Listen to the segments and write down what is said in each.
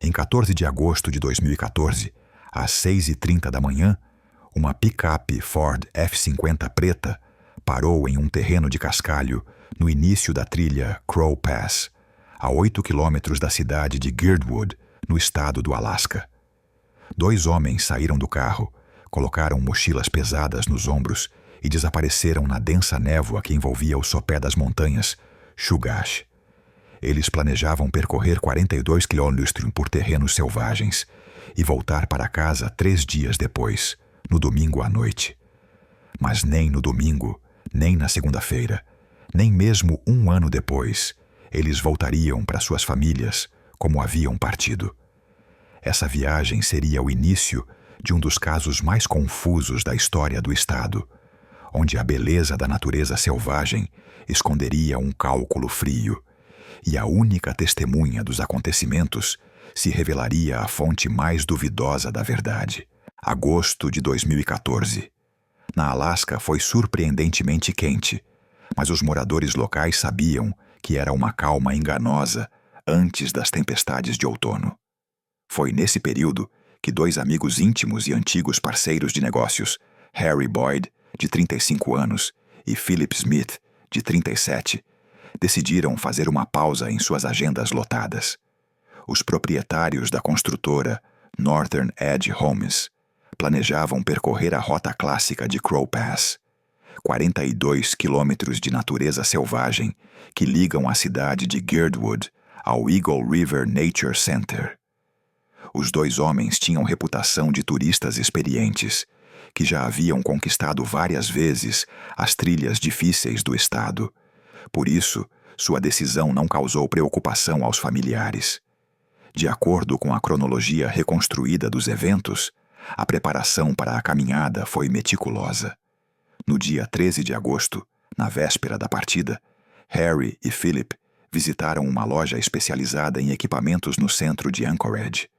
Em 14 de agosto de 2014, às 6h30 da manhã, uma picape Ford F-50 preta parou em um terreno de cascalho no início da trilha Crow Pass, a 8 quilômetros da cidade de Girdwood, no estado do Alasca. 2 homens saíram do carro, colocaram mochilas pesadas nos ombros e desapareceram na densa névoa que envolvia o sopé das montanhas Chugach. Eles planejavam percorrer 42 quilômetros por terrenos selvagens e voltar para casa 3 dias depois, no domingo à noite. Mas nem no domingo, nem na segunda-feira, nem mesmo um ano depois, eles voltariam para suas famílias como haviam partido. Essa viagem seria o início de um dos casos mais confusos da história do estado, onde a beleza da natureza selvagem esconderia um cálculo frio, e a única testemunha dos acontecimentos se revelaria a fonte mais duvidosa da verdade. Agosto de 2014. Na Alasca foi surpreendentemente quente, mas os moradores locais sabiam que era uma calma enganosa antes das tempestades de outono. Foi nesse período que 2 amigos íntimos e antigos parceiros de negócios, Harry Boyd, de 35 anos, e Philip Smith, de 37, decidiram fazer uma pausa em suas agendas lotadas. Os proprietários da construtora Northern Edge Homes planejavam percorrer a rota clássica de Crow Pass, 42 quilômetros de natureza selvagem que ligam a cidade de Girdwood ao Eagle River Nature Center. Os 2 homens tinham reputação de turistas experientes, que já haviam conquistado várias vezes as trilhas difíceis do estado. Por isso, sua decisão não causou preocupação aos familiares. De acordo com a cronologia reconstruída dos eventos, a preparação para a caminhada foi meticulosa. No dia 13 de agosto, na véspera da partida, Harry e Philip visitaram uma loja especializada em equipamentos no centro de Anchorage.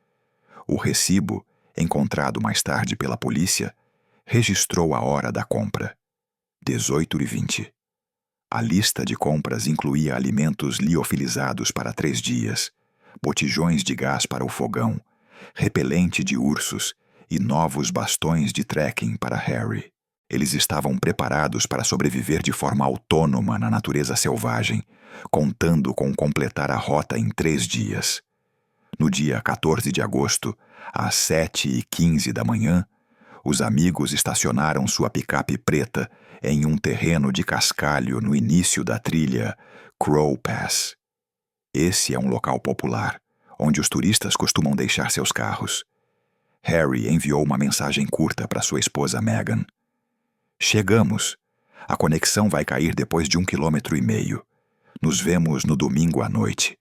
O recibo, encontrado mais tarde pela polícia, registrou a hora da compra, 18h20. A lista de compras incluía alimentos liofilizados para 3 dias, botijões de gás para o fogão, repelente de ursos e novos bastões de trekking para Harry. Eles estavam preparados para sobreviver de forma autônoma na natureza selvagem, contando com completar a rota em 3 dias. No dia 14 de agosto, às 7h15 da manhã, os amigos estacionaram sua picape preta em um terreno de cascalho no início da trilha Crow Pass. Esse é um local popular, onde os turistas costumam deixar seus carros. Harry enviou uma mensagem curta para sua esposa Meghan. Chegamos. A conexão vai cair depois de 1,5 quilômetros. Nos vemos no domingo à noite.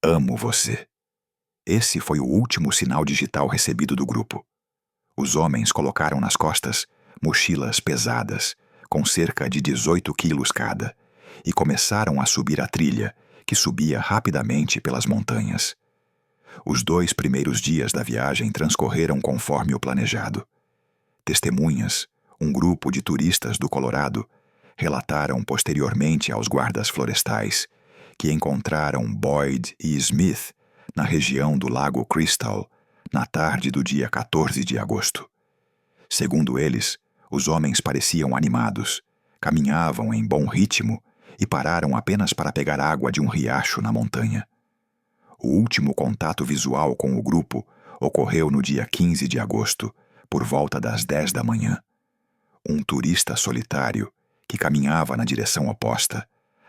Amo você. Esse foi o último sinal digital recebido do grupo. Os homens colocaram nas costas mochilas pesadas, com cerca de 18 quilos cada, e começaram a subir a trilha, que subia rapidamente pelas montanhas. Os 2 primeiros dias da viagem transcorreram conforme o planejado. Testemunhas, um grupo de turistas do Colorado, relataram posteriormente aos guardas florestais que encontraram Boyd e Smith na região do Lago Crystal na tarde do dia 14 de agosto. Segundo eles, os homens pareciam animados, caminhavam em bom ritmo e pararam apenas para pegar água de um riacho na montanha. O último contato visual com o grupo ocorreu no dia 15 de agosto, por volta das 10 da manhã. Um turista solitário, que caminhava na direção oposta,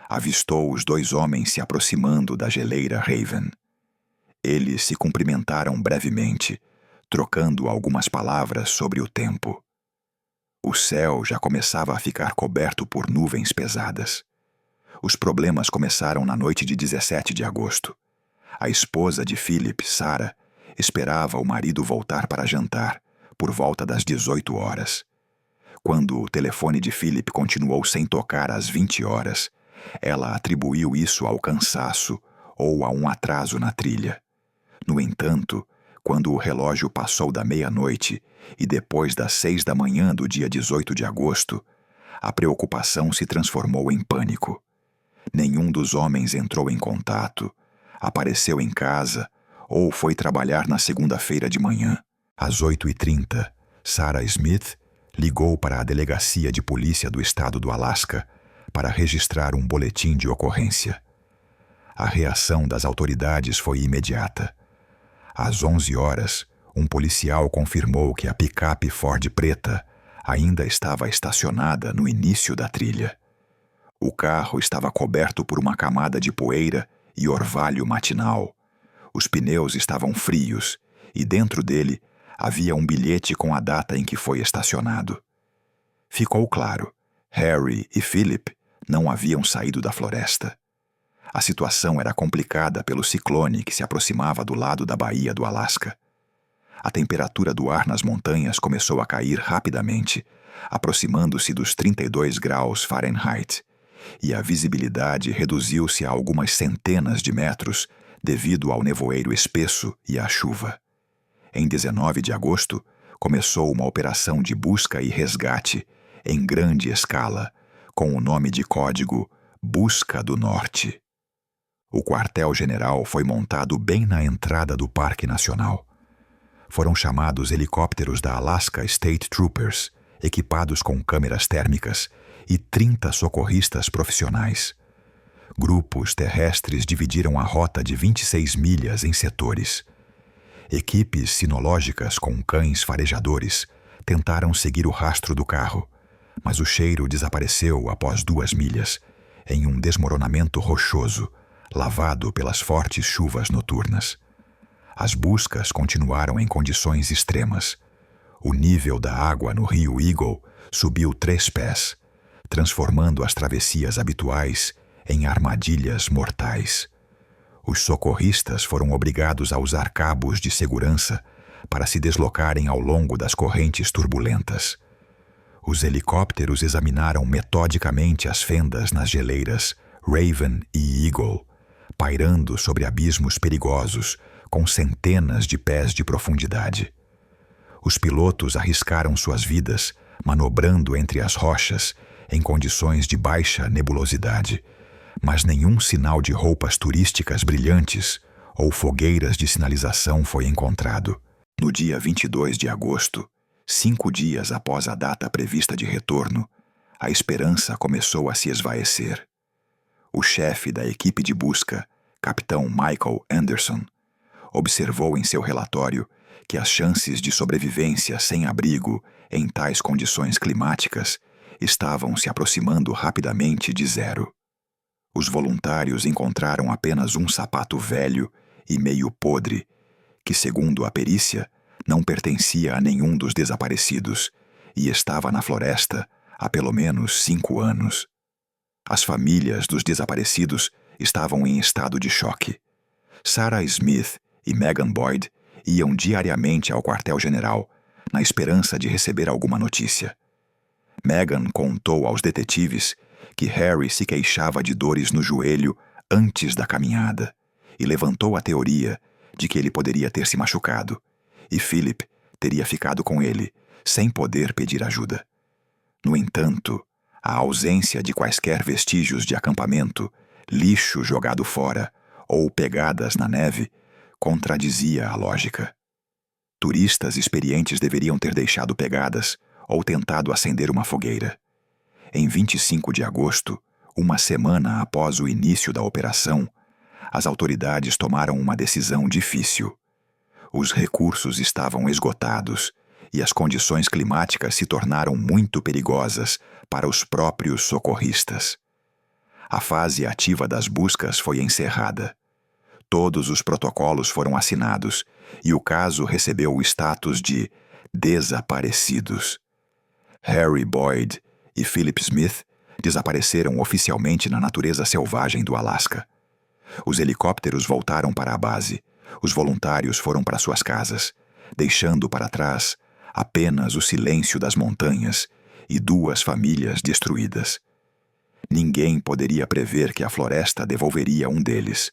avistou os 2 homens se aproximando da geleira Raven. Eles se cumprimentaram brevemente, trocando algumas palavras sobre o tempo. O céu já começava a ficar coberto por nuvens pesadas. Os problemas começaram na noite de 17 de agosto. A esposa de Philip, Sarah, esperava o marido voltar para jantar, por volta das 18 horas. Quando o telefone de Philip continuou sem tocar às 20 horas, ela atribuiu isso ao cansaço ou a um atraso na trilha. No entanto, quando o relógio passou da meia-noite e depois das 6 da manhã do dia 18 de agosto, a preocupação se transformou em pânico. Nenhum dos homens entrou em contato, apareceu em casa ou foi trabalhar na segunda-feira de manhã. Às 8h30, Sarah Smith ligou para a Delegacia de Polícia do Estado do Alasca para registrar um boletim de ocorrência. A reação das autoridades foi imediata. Às 11 horas, um policial confirmou que a picape Ford preta ainda estava estacionada no início da trilha. O carro estava coberto por uma camada de poeira e orvalho matinal. Os pneus estavam frios e dentro dele havia um bilhete com a data em que foi estacionado. Ficou claro, Harry e Philip não haviam saído da floresta. A situação era complicada pelo ciclone que se aproximava do lado da Baía do Alasca. A temperatura do ar nas montanhas começou a cair rapidamente, aproximando-se dos 32 graus Fahrenheit, e a visibilidade reduziu-se a algumas centenas de metros devido ao nevoeiro espesso e à chuva. Em 19 de agosto, começou uma operação de busca e resgate em grande escala, com o nome de código Busca do Norte. O quartel-general foi montado bem na entrada do Parque Nacional. Foram chamados helicópteros da Alaska State Troopers, equipados com câmeras térmicas, e 30 socorristas profissionais. Grupos terrestres dividiram a rota de 26 milhas em setores. Equipes sinológicas com cães farejadores tentaram seguir o rastro do carro, mas o cheiro desapareceu após 2 milhas, em um desmoronamento rochoso, lavado pelas fortes chuvas noturnas. As buscas continuaram em condições extremas. O nível da água no rio Eagle subiu 3 pés, transformando as travessias habituais em armadilhas mortais. Os socorristas foram obrigados a usar cabos de segurança para se deslocarem ao longo das correntes turbulentas. Os helicópteros examinaram metodicamente as fendas nas geleiras Raven e Eagle, pairando sobre abismos perigosos com centenas de pés de profundidade. Os pilotos arriscaram suas vidas manobrando entre as rochas em condições de baixa nebulosidade, mas nenhum sinal de roupas turísticas brilhantes ou fogueiras de sinalização foi encontrado. No dia 22 de agosto, 5 dias após a data prevista de retorno, a esperança começou a se esvaecer. O chefe da equipe de busca, capitão Michael Anderson, observou em seu relatório que as chances de sobrevivência sem abrigo em tais condições climáticas estavam se aproximando rapidamente de zero. Os voluntários encontraram apenas um sapato velho e meio podre, que, segundo a perícia, não pertencia a nenhum dos desaparecidos e estava na floresta há pelo menos 5 anos. As famílias dos desaparecidos estavam em estado de choque. Sarah Smith e Megan Boyd iam diariamente ao quartel-general na esperança de receber alguma notícia. Megan contou aos detetives que Harry se queixava de dores no joelho antes da caminhada e levantou a teoria de que ele poderia ter se machucado e Philip teria ficado com ele, sem poder pedir ajuda. No entanto, a ausência de quaisquer vestígios de acampamento, lixo jogado fora ou pegadas na neve contradizia a lógica. Turistas experientes deveriam ter deixado pegadas ou tentado acender uma fogueira. Em 25 de agosto, uma semana após o início da operação, as autoridades tomaram uma decisão difícil. Os recursos estavam esgotados e as condições climáticas se tornaram muito perigosas para os próprios socorristas. A fase ativa das buscas foi encerrada. Todos os protocolos foram assinados e o caso recebeu o status de desaparecidos. Harry Boyd e Philip Smith desapareceram oficialmente na natureza selvagem do Alasca. Os helicópteros voltaram para a base. Os voluntários foram para suas casas, deixando para trás apenas o silêncio das montanhas e 2 famílias destruídas. Ninguém poderia prever que a floresta devolveria um deles,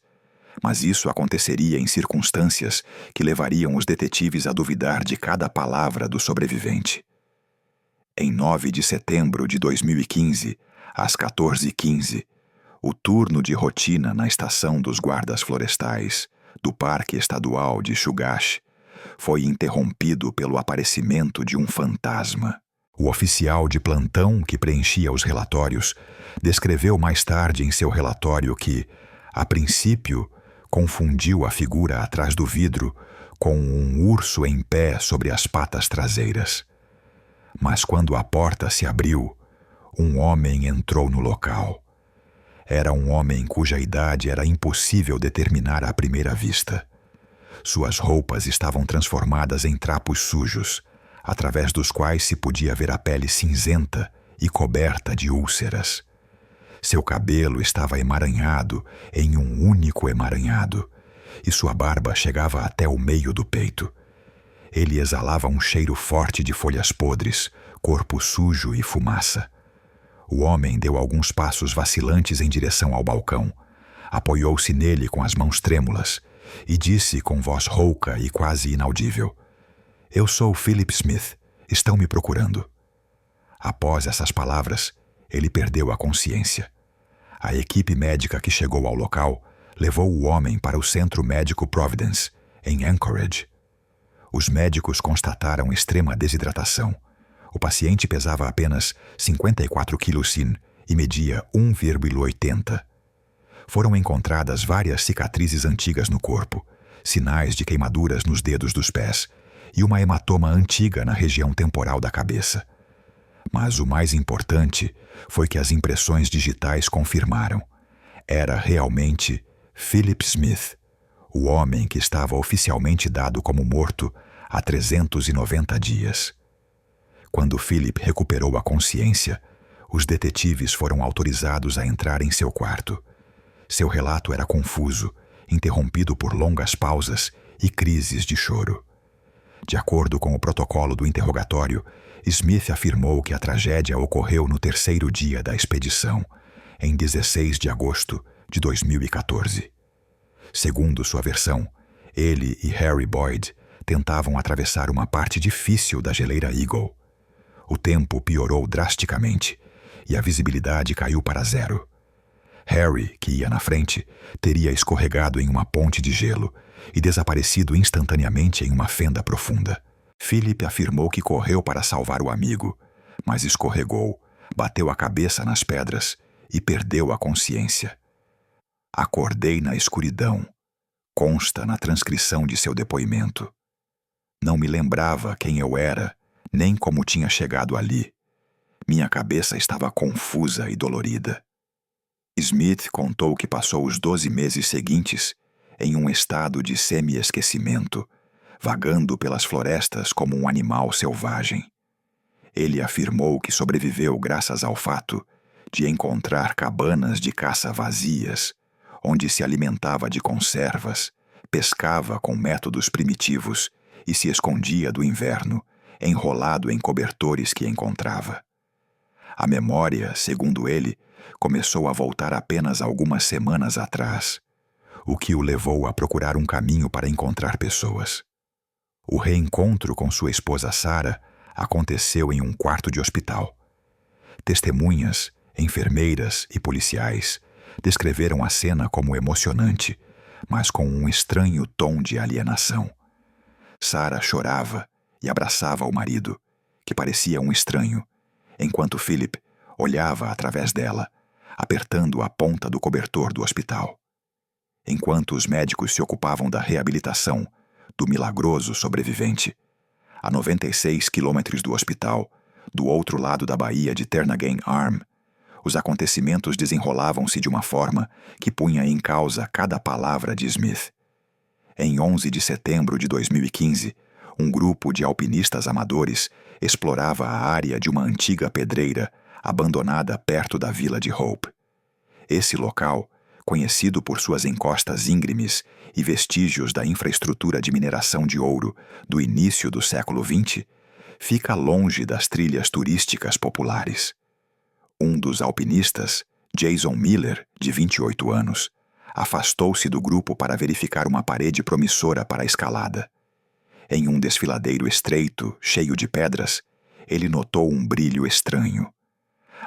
mas isso aconteceria em circunstâncias que levariam os detetives a duvidar de cada palavra do sobrevivente. Em 9 de setembro de 2015, às 14h15, o turno de rotina na estação dos guardas florestais do Parque Estadual de Chugach foi interrompido pelo aparecimento de um fantasma. O oficial de plantão que preenchia os relatórios descreveu mais tarde em seu relatório que, a princípio, confundiu a figura atrás do vidro com um urso em pé sobre as patas traseiras. Mas quando a porta se abriu, um homem entrou no local. Era um homem cuja idade era impossível determinar à primeira vista. Suas roupas estavam transformadas em trapos sujos, através dos quais se podia ver a pele cinzenta e coberta de úlceras. Seu cabelo estava emaranhado em um único emaranhado, e sua barba chegava até o meio do peito. Ele exalava um cheiro forte de folhas podres, corpo sujo e fumaça. O homem deu alguns passos vacilantes em direção ao balcão, apoiou-se nele com as mãos trêmulas e disse com voz rouca e quase inaudível: "Eu sou Philip Smith. Estão me procurando." Após essas palavras, ele perdeu a consciência. A equipe médica que chegou ao local levou o homem para o Centro Médico Providence, em Anchorage. Os médicos constataram extrema desidratação. O paciente pesava apenas 54 quilos sin e media 1,80. Foram encontradas várias cicatrizes antigas no corpo, sinais de queimaduras nos dedos dos pés e uma hematoma antiga na região temporal da cabeça. Mas o mais importante foi que as impressões digitais confirmaram. Era realmente Philip Smith, o homem que estava oficialmente dado como morto há 390 dias. Quando Philip recuperou a consciência, os detetives foram autorizados a entrar em seu quarto. Seu relato era confuso, interrompido por longas pausas e crises de choro. De acordo com o protocolo do interrogatório, Smith afirmou que a tragédia ocorreu no terceiro dia da expedição, em 16 de agosto de 2014. Segundo sua versão, ele e Harry Boyd tentavam atravessar uma parte difícil da geleira Eagle. O tempo piorou drasticamente e a visibilidade caiu para zero. Harry, que ia na frente, teria escorregado em uma ponte de gelo e desaparecido instantaneamente em uma fenda profunda. Philip afirmou que correu para salvar o amigo, mas escorregou, bateu a cabeça nas pedras e perdeu a consciência. "Acordei na escuridão", consta na transcrição de seu depoimento. "Não me lembrava quem eu era, nem como tinha chegado ali. Minha cabeça estava confusa e dolorida." Smith contou que passou os 12 meses seguintes em um estado de semi-esquecimento, vagando pelas florestas como um animal selvagem. Ele afirmou que sobreviveu graças ao fato de encontrar cabanas de caça vazias, onde se alimentava de conservas, pescava com métodos primitivos e se escondia do inverno, enrolado em cobertores que encontrava. A memória, segundo ele, começou a voltar apenas algumas semanas atrás, o que o levou a procurar um caminho para encontrar pessoas. O reencontro com sua esposa Sarah aconteceu em um quarto de hospital. Testemunhas, enfermeiras e policiais descreveram a cena como emocionante, mas com um estranho tom de alienação. Sarah chorava e abraçava o marido, que parecia um estranho, enquanto Philip olhava através dela, apertando a ponta do cobertor do hospital. Enquanto os médicos se ocupavam da reabilitação do milagroso sobrevivente, a 96 quilômetros do hospital, do outro lado da baía de Turnagain Arm, os acontecimentos desenrolavam-se de uma forma que punha em causa cada palavra de Smith. Em 11 de setembro de 2015, um grupo de alpinistas amadores explorava a área de uma antiga pedreira abandonada perto da vila de Hope. Esse local, conhecido por suas encostas íngremes e vestígios da infraestrutura de mineração de ouro do início do século XX, fica longe das trilhas turísticas populares. Um dos alpinistas, Jason Miller, de 28 anos, afastou-se do grupo para verificar uma parede promissora para a escalada. Em um desfiladeiro estreito, cheio de pedras, ele notou um brilho estranho.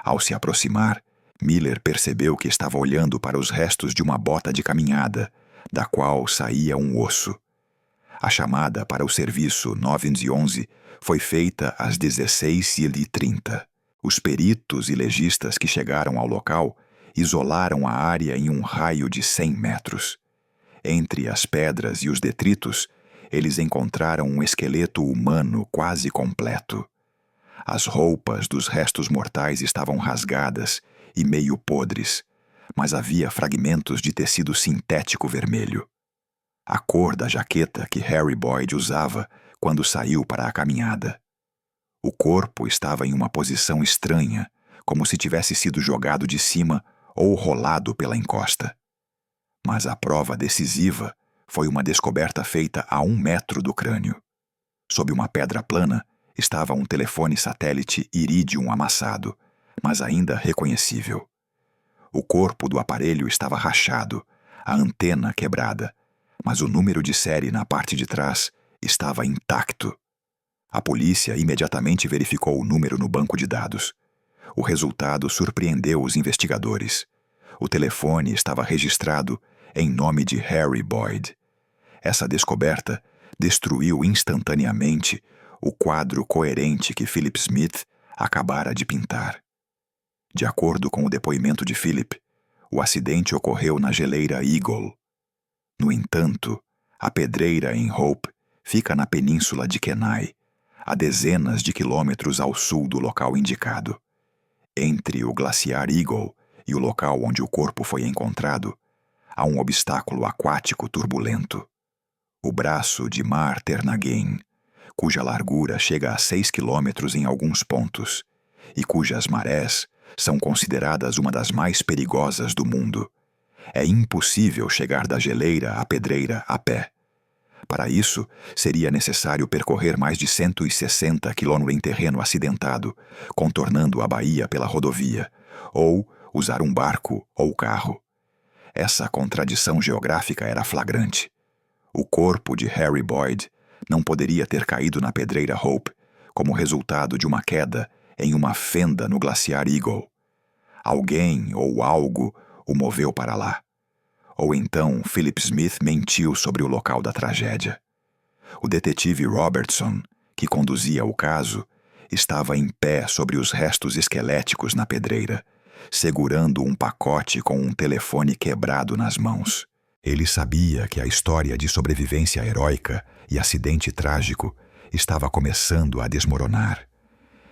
Ao se aproximar, Miller percebeu que estava olhando para os restos de uma bota de caminhada da qual saía um osso. A chamada para o serviço 911 foi feita às 16h30. Os peritos e legistas que chegaram ao local isolaram a área em um raio de 100 metros. Entre as pedras e os detritos, eles encontraram um esqueleto humano quase completo. As roupas dos restos mortais estavam rasgadas e meio podres, mas havia fragmentos de tecido sintético vermelho. A cor da jaqueta que Harry Boyd usava quando saiu para a caminhada. O corpo estava em uma posição estranha, como se tivesse sido jogado de cima ou rolado pela encosta. Mas a prova decisiva foi uma descoberta feita a 1 metro do crânio. Sob uma pedra plana estava um telefone satélite Iridium amassado, mas ainda reconhecível. O corpo do aparelho estava rachado, a antena quebrada, mas o número de série na parte de trás estava intacto. A polícia imediatamente verificou o número no banco de dados. O resultado surpreendeu os investigadores. O telefone estava registrado em nome de Harry Boyd. Essa descoberta destruiu instantaneamente o quadro coerente que Philip Smith acabara de pintar. De acordo com o depoimento de Philip, o acidente ocorreu na geleira Eagle. No entanto, a pedreira em Hope fica na península de Kenai, a dezenas de quilômetros ao sul do local indicado. Entre o glaciar Eagle e o local onde o corpo foi encontrado, há um obstáculo aquático turbulento. O braço de Mar Ternagain, cuja largura chega a 6 quilômetros em alguns pontos, e cujas marés são consideradas uma das mais perigosas do mundo. É impossível chegar da geleira à pedreira a pé. Para isso, seria necessário percorrer mais de 160 quilômetros em terreno acidentado, contornando a baía pela rodovia, ou usar um barco ou carro. Essa contradição geográfica era flagrante. O corpo de Harry Boyd não poderia ter caído na pedreira Hope como resultado de uma queda em uma fenda no glaciar Eagle. Alguém ou algo o moveu para lá. Ou então Philip Smith mentiu sobre o local da tragédia. O detetive Robertson, que conduzia o caso, estava em pé sobre os restos esqueléticos na pedreira, segurando um pacote com um telefone quebrado nas mãos. Ele sabia que a história de sobrevivência heróica e acidente trágico estava começando a desmoronar.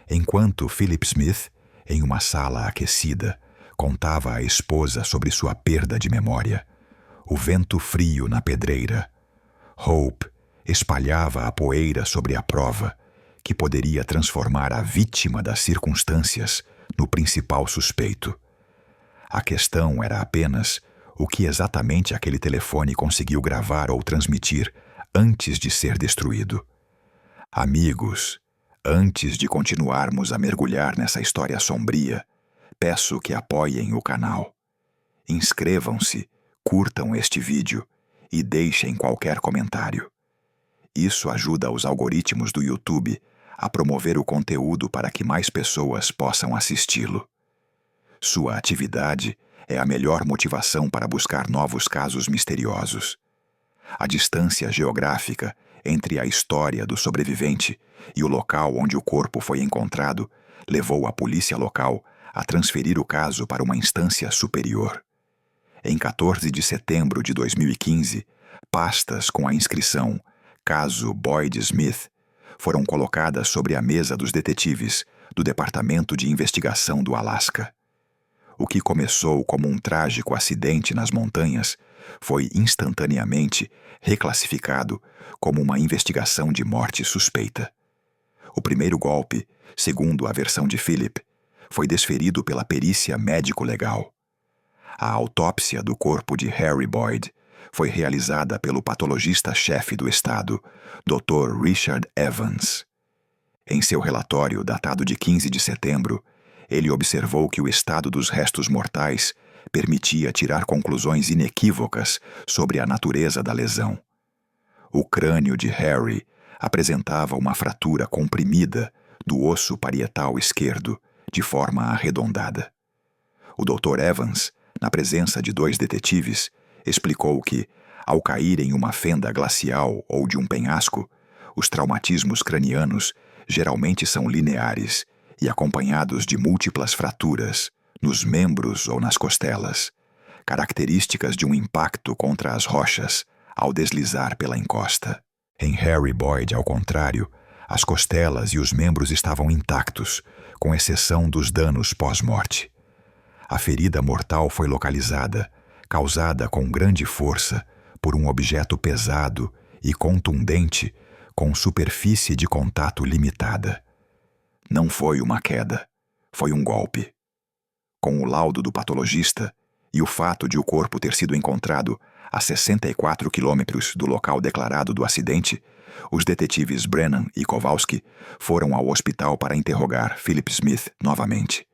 Enquanto Philip Smith, em uma sala aquecida, contava à esposa sobre sua perda de memória, o vento frio na pedreira, Hope espalhava a poeira sobre a prova, que poderia transformar a vítima das circunstâncias no principal suspeito. A questão era apenas o que exatamente aquele telefone conseguiu gravar ou transmitir antes de ser destruído. Amigos, antes de continuarmos a mergulhar nessa história sombria, peço que apoiem o canal. Inscrevam-se, curtam este vídeo e deixem qualquer comentário. Isso ajuda os algoritmos do YouTube a promover o conteúdo para que mais pessoas possam assisti-lo. Sua atividade é a melhor motivação para buscar novos casos misteriosos. A distância geográfica entre a história do sobrevivente e o local onde o corpo foi encontrado levou a polícia local a transferir o caso para uma instância superior. Em 14 de setembro de 2015, pastas com a inscrição Caso Boyd Smith foram colocadas sobre a mesa dos detetives do Departamento de Investigação do Alasca. O que começou como um trágico acidente nas montanhas foi instantaneamente reclassificado como uma investigação de morte suspeita. O primeiro golpe, segundo a versão de Philip, foi desferido pela perícia médico-legal. A autópsia do corpo de Harry Boyd foi realizada pelo patologista-chefe do estado, Dr. Richard Evans. Em seu relatório datado de 15 de setembro, ele observou que o estado dos restos mortais permitia tirar conclusões inequívocas sobre a natureza da lesão. O crânio de Harry apresentava uma fratura comprimida do osso parietal esquerdo, de forma arredondada. O Dr. Evans, na presença de 2 detetives, explicou que, Ao cair em uma fenda glacial ou de um penhasco, os traumatismos cranianos geralmente são lineares e acompanhados de múltiplas fraturas, nos membros ou nas costelas, características de um impacto contra as rochas ao deslizar pela encosta. Em Harry Boyd, ao contrário, as costelas e os membros estavam intactos, com exceção dos danos pós-morte. A ferida mortal foi localizada, causada com grande força por um objeto pesado e contundente com superfície de contato limitada. Não foi uma queda, foi um golpe. Com o laudo do patologista e o fato de o corpo ter sido encontrado a 64 quilômetros do local declarado do acidente, os detetives Brennan e Kowalski foram ao hospital para interrogar Philip Smith novamente.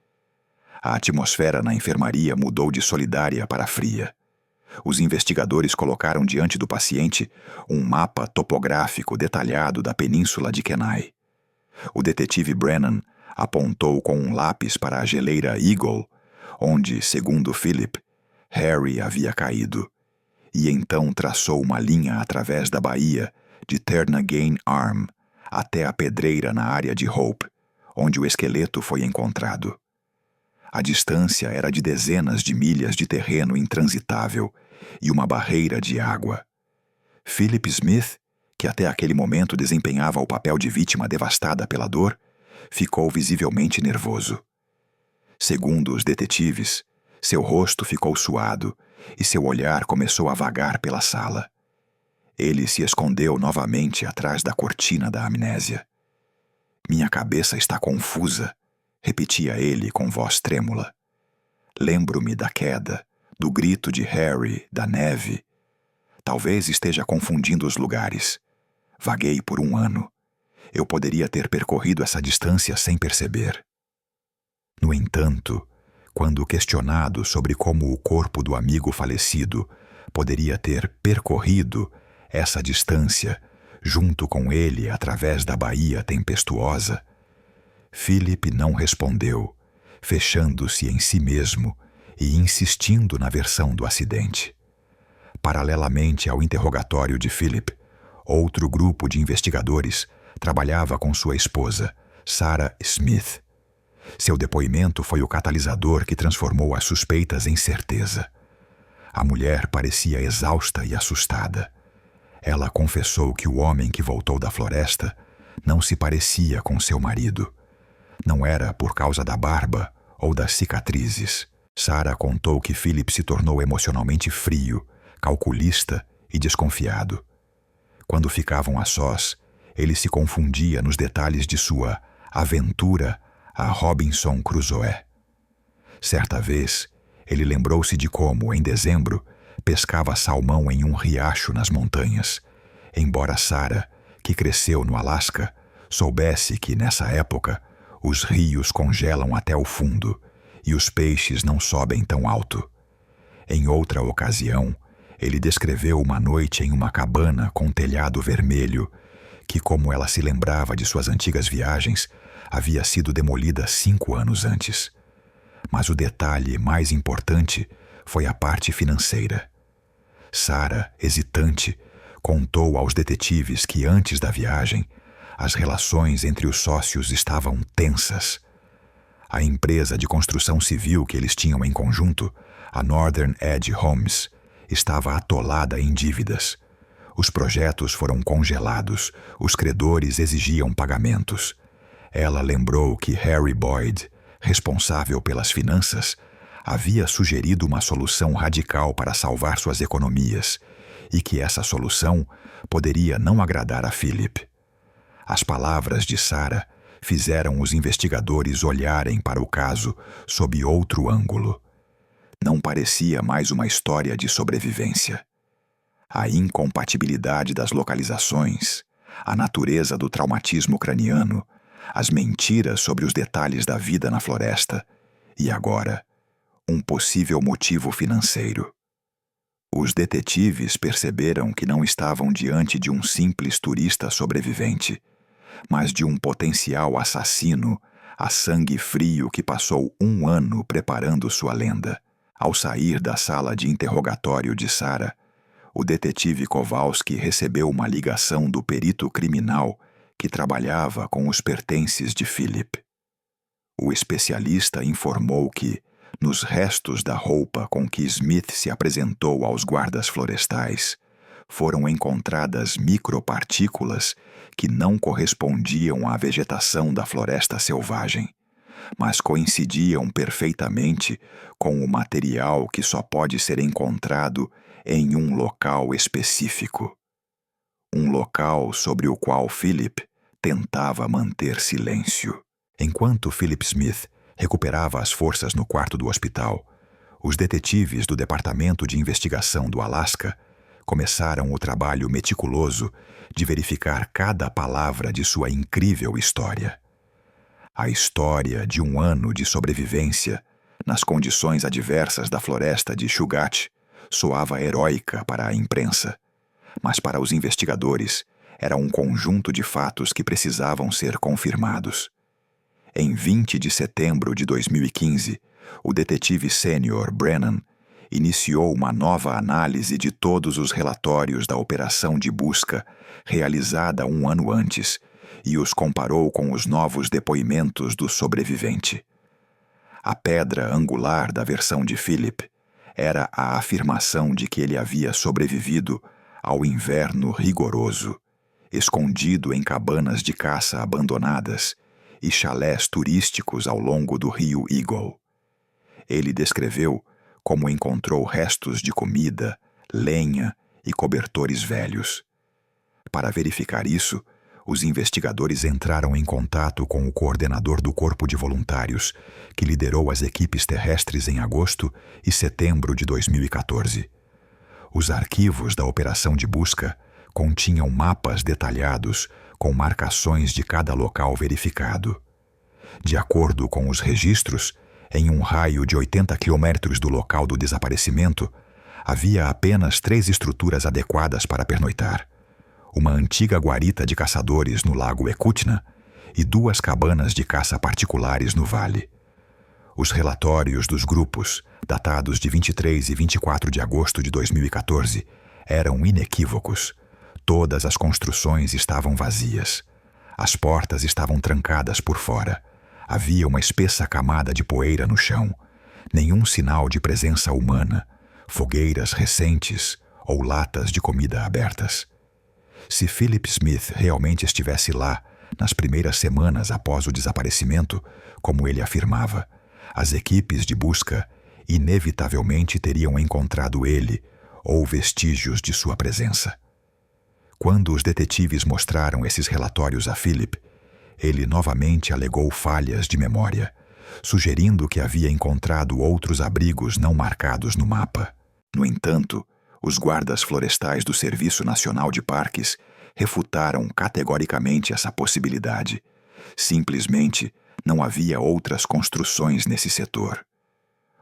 A atmosfera na enfermaria mudou de solidária para fria. Os investigadores colocaram diante do paciente um mapa topográfico detalhado da península de Kenai. O detetive Brennan apontou com um lápis para a geleira Eagle, onde, segundo Philip, Harry havia caído, e então traçou uma linha através da baía de Turnagain Arm até a pedreira na área de Hope, onde o esqueleto foi encontrado. A distância era de dezenas de milhas de terreno intransitável e uma barreira de água. Philip Smith, que até aquele momento desempenhava o papel de vítima devastada pela dor, ficou visivelmente nervoso. Segundo os detetives, seu rosto ficou suado e seu olhar começou a vagar pela sala. Ele se escondeu novamente atrás da cortina da amnésia. Minha cabeça está confusa, repetia ele com voz trêmula. Lembro-me da queda, do grito de Harry, da neve. Talvez esteja confundindo os lugares. Vaguei por 1 ano. Eu poderia ter percorrido essa distância sem perceber. No entanto, quando questionado sobre como o corpo do amigo falecido poderia ter percorrido essa distância junto com ele através da baía tempestuosa, Philip não respondeu, fechando-se em si mesmo e insistindo na versão do acidente. Paralelamente ao interrogatório de Philip, outro grupo de investigadores trabalhava com sua esposa, Sarah Smith. Seu depoimento foi o catalisador que transformou as suspeitas em certeza. A mulher parecia exausta e assustada. Ela confessou que o homem que voltou da floresta não se parecia com seu marido. Não era por causa da barba ou das cicatrizes. Sarah contou que Philip se tornou emocionalmente frio, calculista e desconfiado. Quando ficavam a sós, ele se confundia nos detalhes de sua aventura a Robinson Crusoe. Certa vez, ele lembrou-se de como, em dezembro, pescava salmão em um riacho nas montanhas, embora Sarah, que cresceu no Alasca, soubesse que, nessa época, os rios congelam até o fundo e os peixes não sobem tão alto. Em outra ocasião, ele descreveu uma noite em uma cabana com telhado vermelho, que, como ela se lembrava de suas antigas viagens, havia sido demolida 5 anos antes. Mas o detalhe mais importante foi a parte financeira. Sarah, hesitante, contou aos detetives que antes da viagem, as relações entre os sócios estavam tensas. A empresa de construção civil que eles tinham em conjunto, a Northern Edge Homes, estava atolada em dívidas. Os projetos foram congelados, os credores exigiam pagamentos. Ela lembrou que Harry Boyd, responsável pelas finanças, havia sugerido uma solução radical para salvar suas economias e que essa solução poderia não agradar a Philip. As palavras de Sarah fizeram os investigadores olharem para o caso sob outro ângulo. Não parecia mais uma história de sobrevivência. A incompatibilidade das localizações, a natureza do traumatismo craniano, as mentiras sobre os detalhes da vida na floresta e, agora, um possível motivo financeiro. Os detetives perceberam que não estavam diante de um simples turista sobrevivente, mas de um potencial assassino a sangue frio que passou 1 ano preparando sua lenda. Ao sair da sala de interrogatório de Sarah, o detetive Kowalski recebeu uma ligação do perito criminal que trabalhava com os pertences de Philip. O especialista informou que, nos restos da roupa com que Smith se apresentou aos guardas florestais, foram encontradas micropartículas que não correspondiam à vegetação da floresta selvagem, mas coincidiam perfeitamente com o material que só pode ser encontrado em um local específico. Um local sobre o qual Philip tentava manter silêncio. Enquanto Philip Smith recuperava as forças no quarto do hospital, os detetives do Departamento de Investigação do Alasca começaram o trabalho meticuloso de verificar cada palavra de sua incrível história. A história de um ano de sobrevivência nas condições adversas da floresta de Chugach soava heróica para a imprensa, mas para os investigadores era um conjunto de fatos que precisavam ser confirmados. Em 20 de setembro de 2015, o detetive sênior Brennan iniciou uma nova análise de todos os relatórios da operação de busca realizada um ano antes e os comparou com os novos depoimentos do sobrevivente. A pedra angular da versão de Philip era a afirmação de que ele havia sobrevivido ao inverno rigoroso, escondido em cabanas de caça abandonadas e chalés turísticos ao longo do rio Eagle. Ele descreveu como encontrou restos de comida, lenha e cobertores velhos. Para verificar isso, os investigadores entraram em contato com o coordenador do Corpo de Voluntários, que liderou as equipes terrestres em agosto e setembro de 2014. Os arquivos da operação de busca continham mapas detalhados com marcações de cada local verificado. De acordo com os registros, em um raio de 80 quilômetros do local do desaparecimento, havia apenas 3 estruturas adequadas para pernoitar: uma antiga guarita de caçadores no lago Ekutna e 2 cabanas de caça particulares no vale. Os relatórios dos grupos, datados de 23 e 24 de agosto de 2014, eram inequívocos. Todas as construções estavam vazias. As portas estavam trancadas por fora. Havia uma espessa camada de poeira no chão. Nenhum sinal de presença humana, fogueiras recentes ou latas de comida abertas. Se Philip Smith realmente estivesse lá, nas primeiras semanas após o desaparecimento, como ele afirmava, as equipes de busca inevitavelmente teriam encontrado ele ou vestígios de sua presença. Quando os detetives mostraram esses relatórios a Philip, ele novamente alegou falhas de memória, sugerindo que havia encontrado outros abrigos não marcados no mapa. No entanto, os guardas florestais do Serviço Nacional de Parques refutaram categoricamente essa possibilidade. Simplesmente não havia outras construções nesse setor.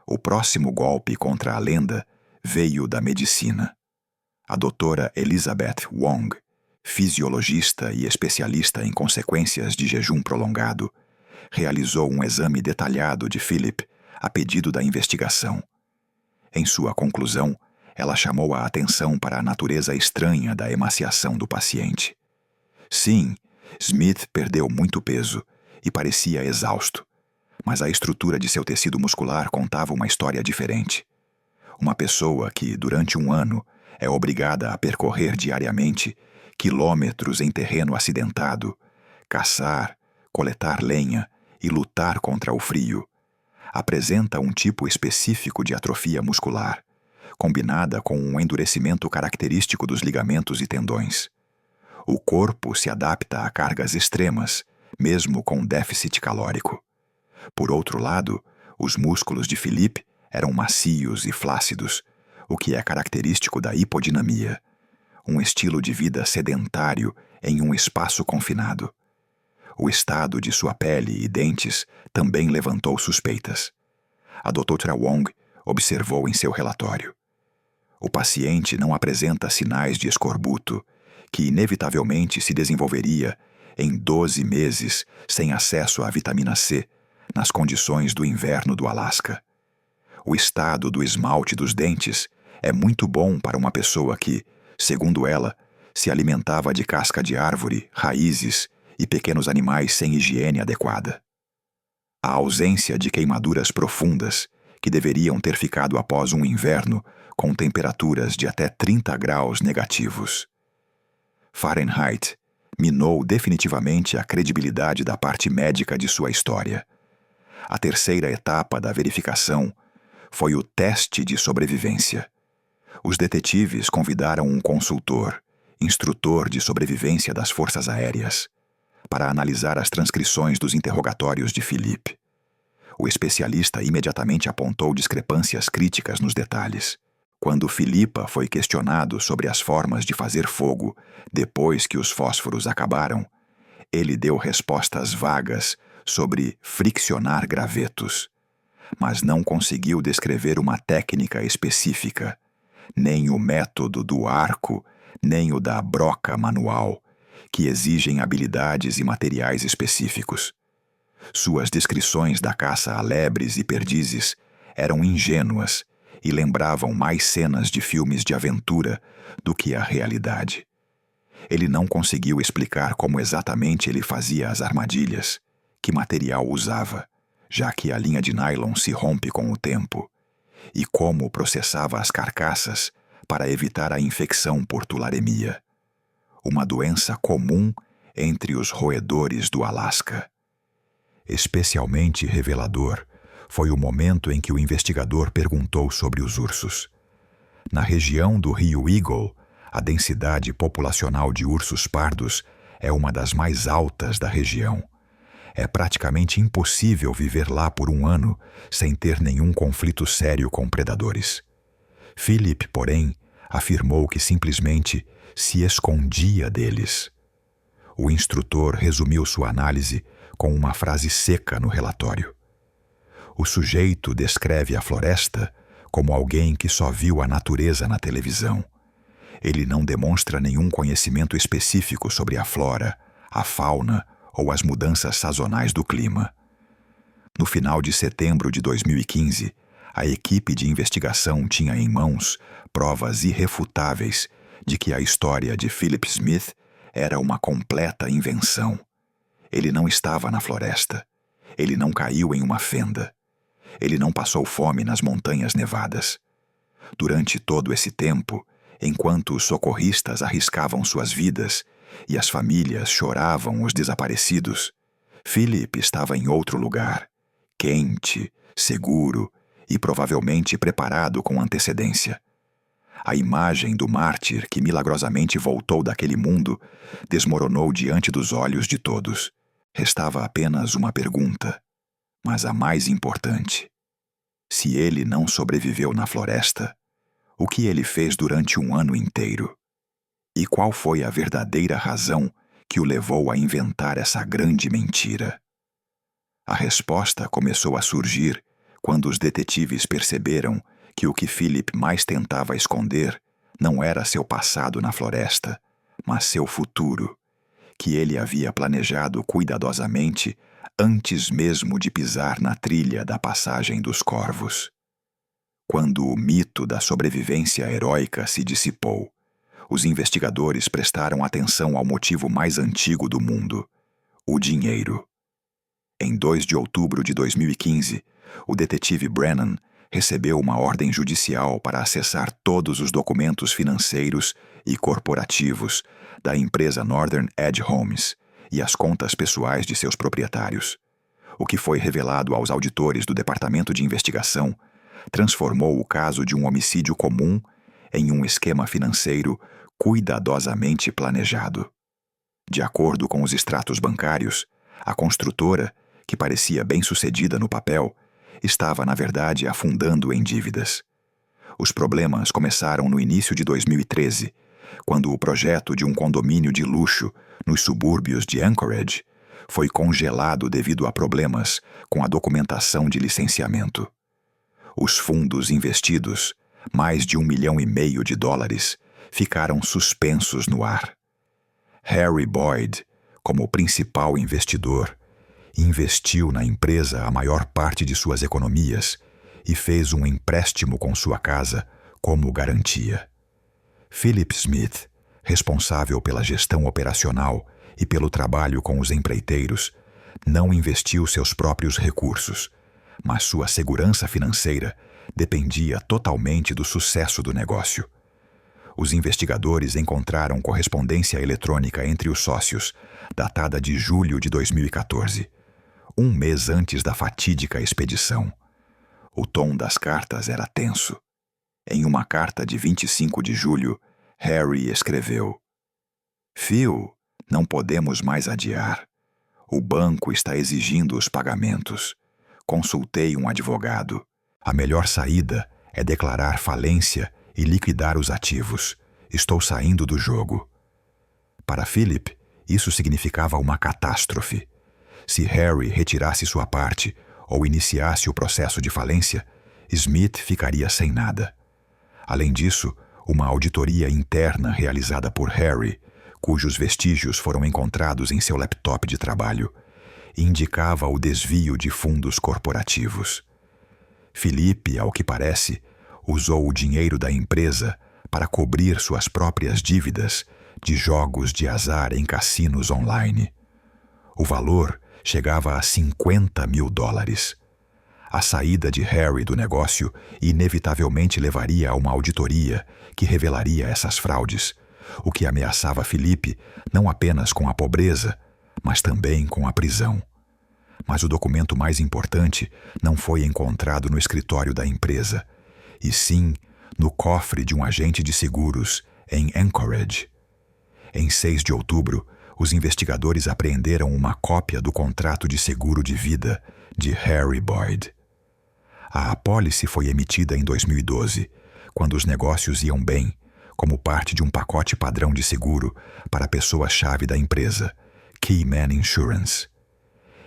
O próximo golpe contra a lenda veio da medicina. A doutora Elizabeth Wong, fisiologista e especialista em consequências de jejum prolongado, realizou um exame detalhado de Philip a pedido da investigação. Em sua conclusão, ela chamou a atenção para a natureza estranha da emaciação do paciente. Sim, Smith perdeu muito peso e parecia exausto, mas a estrutura de seu tecido muscular contava uma história diferente. Uma pessoa que, durante um ano, é obrigada a percorrer diariamente quilômetros em terreno acidentado, caçar, coletar lenha e lutar contra o frio, apresenta um tipo específico de atrofia muscular, combinada com um endurecimento característico dos ligamentos e tendões. O corpo se adapta a cargas extremas, mesmo com déficit calórico. Por outro lado, os músculos de Philip eram macios e flácidos, o que é característico da hipodinamia, um estilo de vida sedentário em um espaço confinado. O estado de sua pele e dentes também levantou suspeitas. A doutora Wong observou em seu relatório: o paciente não apresenta sinais de escorbuto, que inevitavelmente se desenvolveria em 12 meses sem acesso à vitamina C, nas condições do inverno do Alasca. O estado do esmalte dos dentes É muito bom para uma pessoa que, segundo ela, se alimentava de casca de árvore, raízes e pequenos animais sem higiene adequada. A ausência de queimaduras profundas, que deveriam ter ficado após um inverno com temperaturas de até 30 graus negativos. Fahrenheit minou definitivamente a credibilidade da parte médica de sua história. A terceira etapa da verificação foi o teste de sobrevivência. Os detetives convidaram um consultor, instrutor de sobrevivência das Forças Aéreas, para analisar as transcrições dos interrogatórios de Philippe. O especialista imediatamente apontou discrepâncias críticas nos detalhes. Quando Philippa foi questionado sobre as formas de fazer fogo depois que os fósforos acabaram, ele deu respostas vagas sobre friccionar gravetos, mas não conseguiu descrever uma técnica específica, nem o método do arco, nem o da broca manual, que exigem habilidades e materiais específicos. Suas descrições da caça a lebres e perdizes eram ingênuas e lembravam mais cenas de filmes de aventura do que a realidade. Ele não conseguiu explicar como exatamente ele fazia as armadilhas, que material usava, já que a linha de nylon se rompe com o tempo, e como processava as carcaças para evitar a infecção por tularemia, uma doença comum entre os roedores do Alasca. Especialmente revelador foi o momento em que o investigador perguntou sobre os ursos. Na região do rio Eagle, a densidade populacional de ursos pardos é uma das mais altas da região. É praticamente impossível viver lá por um ano sem ter nenhum conflito sério com predadores. Philip, porém, afirmou que simplesmente se escondia deles. O instrutor resumiu sua análise com uma frase seca no relatório. O sujeito descreve a floresta como alguém que só viu a natureza na televisão. Ele não demonstra nenhum conhecimento específico sobre a flora, a fauna ou as mudanças sazonais do clima. No final de setembro de 2015, a equipe de investigação tinha em mãos provas irrefutáveis de que a história de Philip Smith era uma completa invenção. Ele não estava na floresta. Ele não caiu em uma fenda. Ele não passou fome nas montanhas nevadas. Durante todo esse tempo, enquanto os socorristas arriscavam suas vidas e as famílias choravam os desaparecidos, Philip estava em outro lugar, quente, seguro e provavelmente preparado com antecedência. A imagem do mártir que milagrosamente voltou daquele mundo desmoronou diante dos olhos de todos. Restava apenas uma pergunta, mas a mais importante. Se ele não sobreviveu na floresta, o que ele fez durante um ano inteiro? E qual foi a verdadeira razão que o levou a inventar essa grande mentira? A resposta começou a surgir quando os detetives perceberam que o que Philip mais tentava esconder não era seu passado na floresta, mas seu futuro, que ele havia planejado cuidadosamente antes mesmo de pisar na trilha da passagem dos corvos. Quando o mito da sobrevivência heróica se dissipou, os investigadores prestaram atenção ao motivo mais antigo do mundo: o dinheiro. Em 2 de outubro de 2015, o detetive Brennan recebeu uma ordem judicial para acessar todos os documentos financeiros e corporativos da empresa Northern Edge Homes e as contas pessoais de seus proprietários. O que foi revelado aos auditores do Departamento de Investigação transformou o caso de um homicídio comum em um esquema financeiro cuidadosamente planejado. De acordo com os extratos bancários, a construtora, que parecia bem-sucedida no papel, estava, na verdade, afundando em dívidas. Os problemas começaram no início de 2013, quando o projeto de um condomínio de luxo nos subúrbios de Anchorage foi congelado devido a problemas com a documentação de licenciamento. Os fundos investidos, mais de $1,5 milhão, ficaram suspensos no ar. Harry Boyd, como principal investidor, investiu na empresa a maior parte de suas economias e fez um empréstimo com sua casa como garantia. Philip Smith, responsável pela gestão operacional e pelo trabalho com os empreiteiros, não investiu seus próprios recursos, mas sua segurança financeira dependia totalmente do sucesso do negócio. Os investigadores encontraram correspondência eletrônica entre os sócios, datada de julho de 2014, um mês antes da fatídica expedição. O tom das cartas era tenso. Em uma carta de 25 de julho, Harry escreveu: Phil, não podemos mais adiar. O banco está exigindo os pagamentos. Consultei um advogado. A melhor saída é declarar falência e liquidar os ativos. Estou saindo do jogo. Para Philip, isso significava uma catástrofe. Se Harry retirasse sua parte ou iniciasse o processo de falência, Smith ficaria sem nada. Além disso, uma auditoria interna realizada por Harry, cujos vestígios foram encontrados em seu laptop de trabalho, indicava o desvio de fundos corporativos. Philip, ao que parece, usou o dinheiro da empresa para cobrir suas próprias dívidas de jogos de azar em cassinos online. O valor chegava a $50 mil. A saída de Harry do negócio inevitavelmente levaria a uma auditoria que revelaria essas fraudes, o que ameaçava Philip não apenas com a pobreza, mas também com a prisão. Mas o documento mais importante não foi encontrado no escritório da empresa, e sim no cofre de um agente de seguros em Anchorage. Em 6 de outubro, os investigadores apreenderam uma cópia do contrato de seguro de vida de Harry Boyd. A apólice foi emitida em 2012, quando os negócios iam bem, como parte de um pacote padrão de seguro para a pessoa-chave da empresa, Keyman Insurance.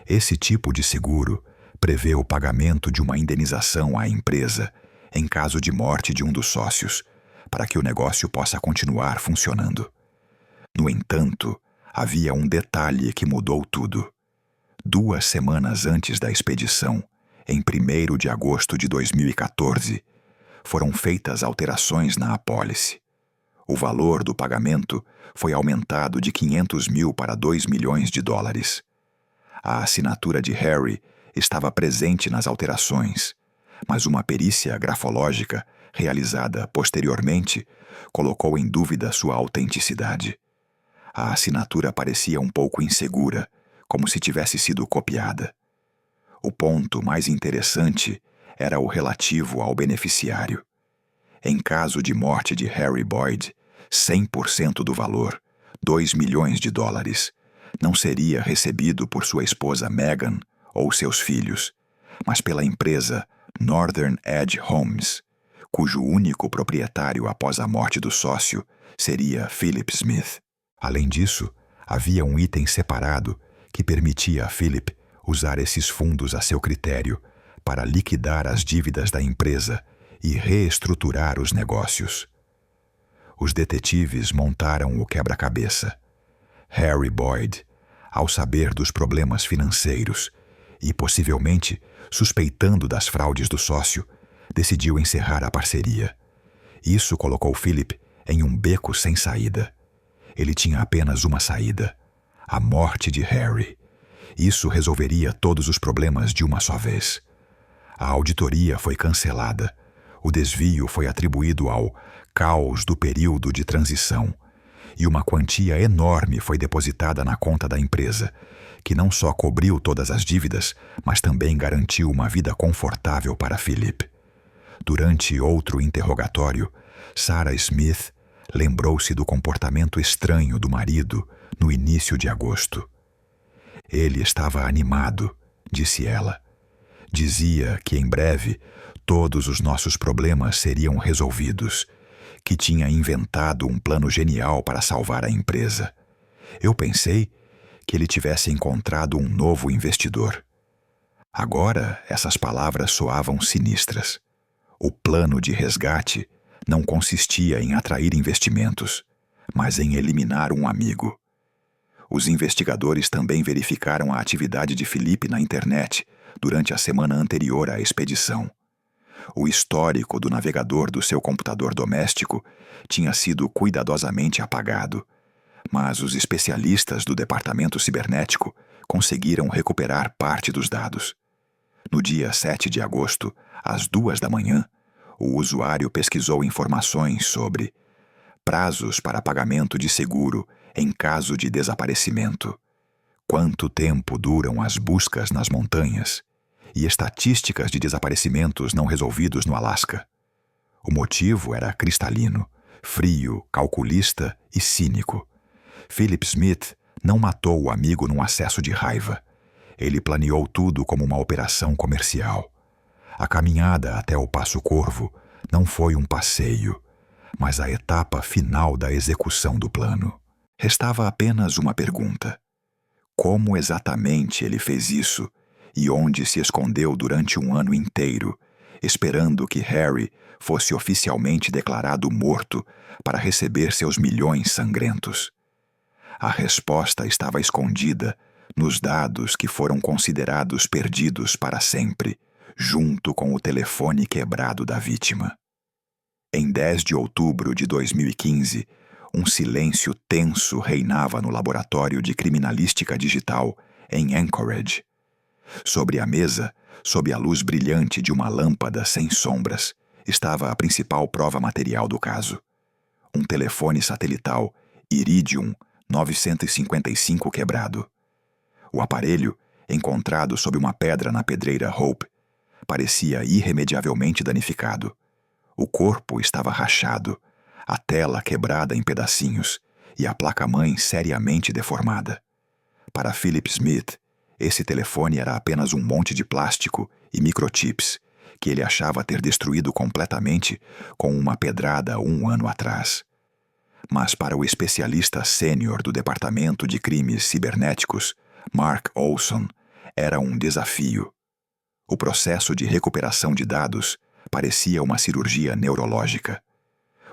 Esse tipo de seguro prevê o pagamento de uma indenização à empresa em caso de morte de um dos sócios, para que o negócio possa continuar funcionando. No entanto, havia um detalhe que mudou tudo. 2 semanas antes da expedição, em 1º de agosto de 2014, foram feitas alterações na apólice. O valor do pagamento foi aumentado de 500 mil para $2 milhões. A assinatura de Harry estava presente nas alterações, mas uma perícia grafológica realizada posteriormente colocou em dúvida sua autenticidade. A assinatura parecia um pouco insegura, como se tivesse sido copiada. O ponto mais interessante era o relativo ao beneficiário. Em caso de morte de Harry Boyd, 100% do valor, $2 milhões, não seria recebido por sua esposa Meghan ou seus filhos, mas pela empresa Northern Edge Homes, cujo único proprietário após a morte do sócio seria Philip Smith. Além disso, havia um item separado que permitia a Philip usar esses fundos a seu critério para liquidar as dívidas da empresa e reestruturar os negócios. Os detetives montaram o quebra-cabeça. Harry Boyd, ao saber dos problemas financeiros e possivelmente suspeitando das fraudes do sócio, decidiu encerrar a parceria. Isso colocou Philip em um beco sem saída. Ele tinha apenas uma saída: a morte de Harry. Isso resolveria todos os problemas de uma só vez. A auditoria foi cancelada. O desvio foi atribuído ao caos do período de transição, e uma quantia enorme foi depositada na conta da empresa, que não só cobriu todas as dívidas, mas também garantiu uma vida confortável para Philip. Durante outro interrogatório, Sarah Smith lembrou-se do comportamento estranho do marido no início de agosto. Ele estava animado, disse ela. Dizia que em breve todos os nossos problemas seriam resolvidos, que tinha inventado um plano genial para salvar a empresa. Eu pensei que ele tivesse encontrado um novo investidor. Agora, essas palavras soavam sinistras. O plano de resgate não consistia em atrair investimentos, mas em eliminar um amigo. Os investigadores também verificaram a atividade de Philip na internet durante a semana anterior à expedição. O histórico do navegador do seu computador doméstico tinha sido cuidadosamente apagado, mas os especialistas do departamento cibernético conseguiram recuperar parte dos dados. No dia 7 de agosto, às 2 da manhã, o usuário pesquisou informações sobre prazos para pagamento de seguro em caso de desaparecimento, quanto tempo duram as buscas nas montanhas e estatísticas de desaparecimentos não resolvidos no Alasca. O motivo era cristalino, frio, calculista e cínico. Philip Smith não matou o amigo num acesso de raiva. Ele planeou tudo como uma operação comercial. A caminhada até o Passo Corvo não foi um passeio, mas a etapa final da execução do plano. Restava apenas uma pergunta: como exatamente ele fez isso e onde se escondeu durante um ano inteiro, esperando que Harry fosse oficialmente declarado morto para receber seus milhões sangrentos? A resposta estava escondida nos dados que foram considerados perdidos para sempre, junto com o telefone quebrado da vítima. Em 10 de outubro de 2015, um silêncio tenso reinava no laboratório de criminalística digital em Anchorage. Sobre a mesa, sob a luz brilhante de uma lâmpada sem sombras, estava a principal prova material do caso: um telefone satelital Iridium 955 quebrado. O aparelho, encontrado sob uma pedra na pedreira Hope, parecia irremediavelmente danificado. O corpo estava rachado, a tela quebrada em pedacinhos e a placa-mãe seriamente deformada. Para Philip Smith, esse telefone era apenas um monte de plástico e microchips que ele achava ter destruído completamente com uma pedrada 1 ano atrás. Mas para o especialista sênior do Departamento de Crimes Cibernéticos, Mark Olson, era um desafio. O processo de recuperação de dados parecia uma cirurgia neurológica.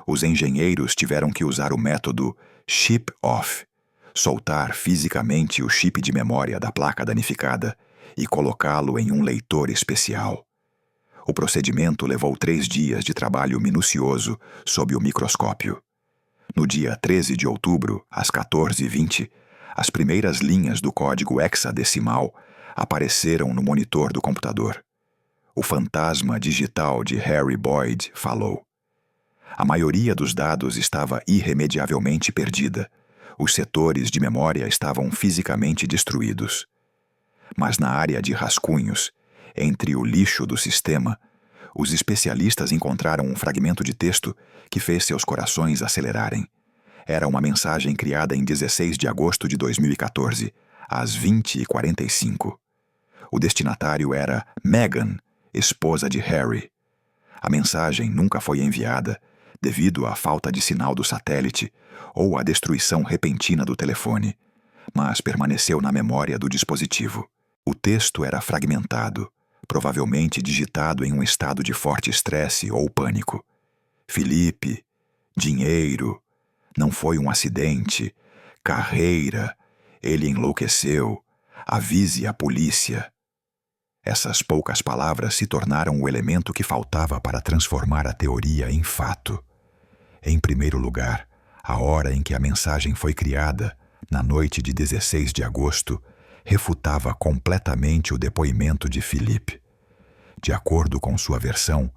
Os engenheiros tiveram que usar o método chip-off, soltar fisicamente o chip de memória da placa danificada e colocá-lo em um leitor especial. O procedimento levou 3 dias de trabalho minucioso sob o microscópio. No dia 13 de outubro, às 14h20, as primeiras linhas do código hexadecimal apareceram no monitor do computador. O fantasma digital de Harry Boyd falou. A maioria dos dados estava irremediavelmente perdida. Os setores de memória estavam fisicamente destruídos. Mas na área de rascunhos, entre o lixo do sistema, os especialistas encontraram um fragmento de texto que fez seus corações acelerarem. Era uma mensagem criada em 16 de agosto de 2014, às 20h45. O destinatário era Meghan, esposa de Harry. A mensagem nunca foi enviada devido à falta de sinal do satélite ou à destruição repentina do telefone, mas permaneceu na memória do dispositivo. O texto era fragmentado, provavelmente digitado em um estado de forte estresse ou pânico. Felipe, dinheiro, não foi um acidente, carreira, ele enlouqueceu, avise a polícia. Essas poucas palavras se tornaram o elemento que faltava para transformar a teoria em fato. Em primeiro lugar, a hora em que a mensagem foi criada, na noite de 16 de agosto, refutava completamente o depoimento de Philip. De acordo com sua versão,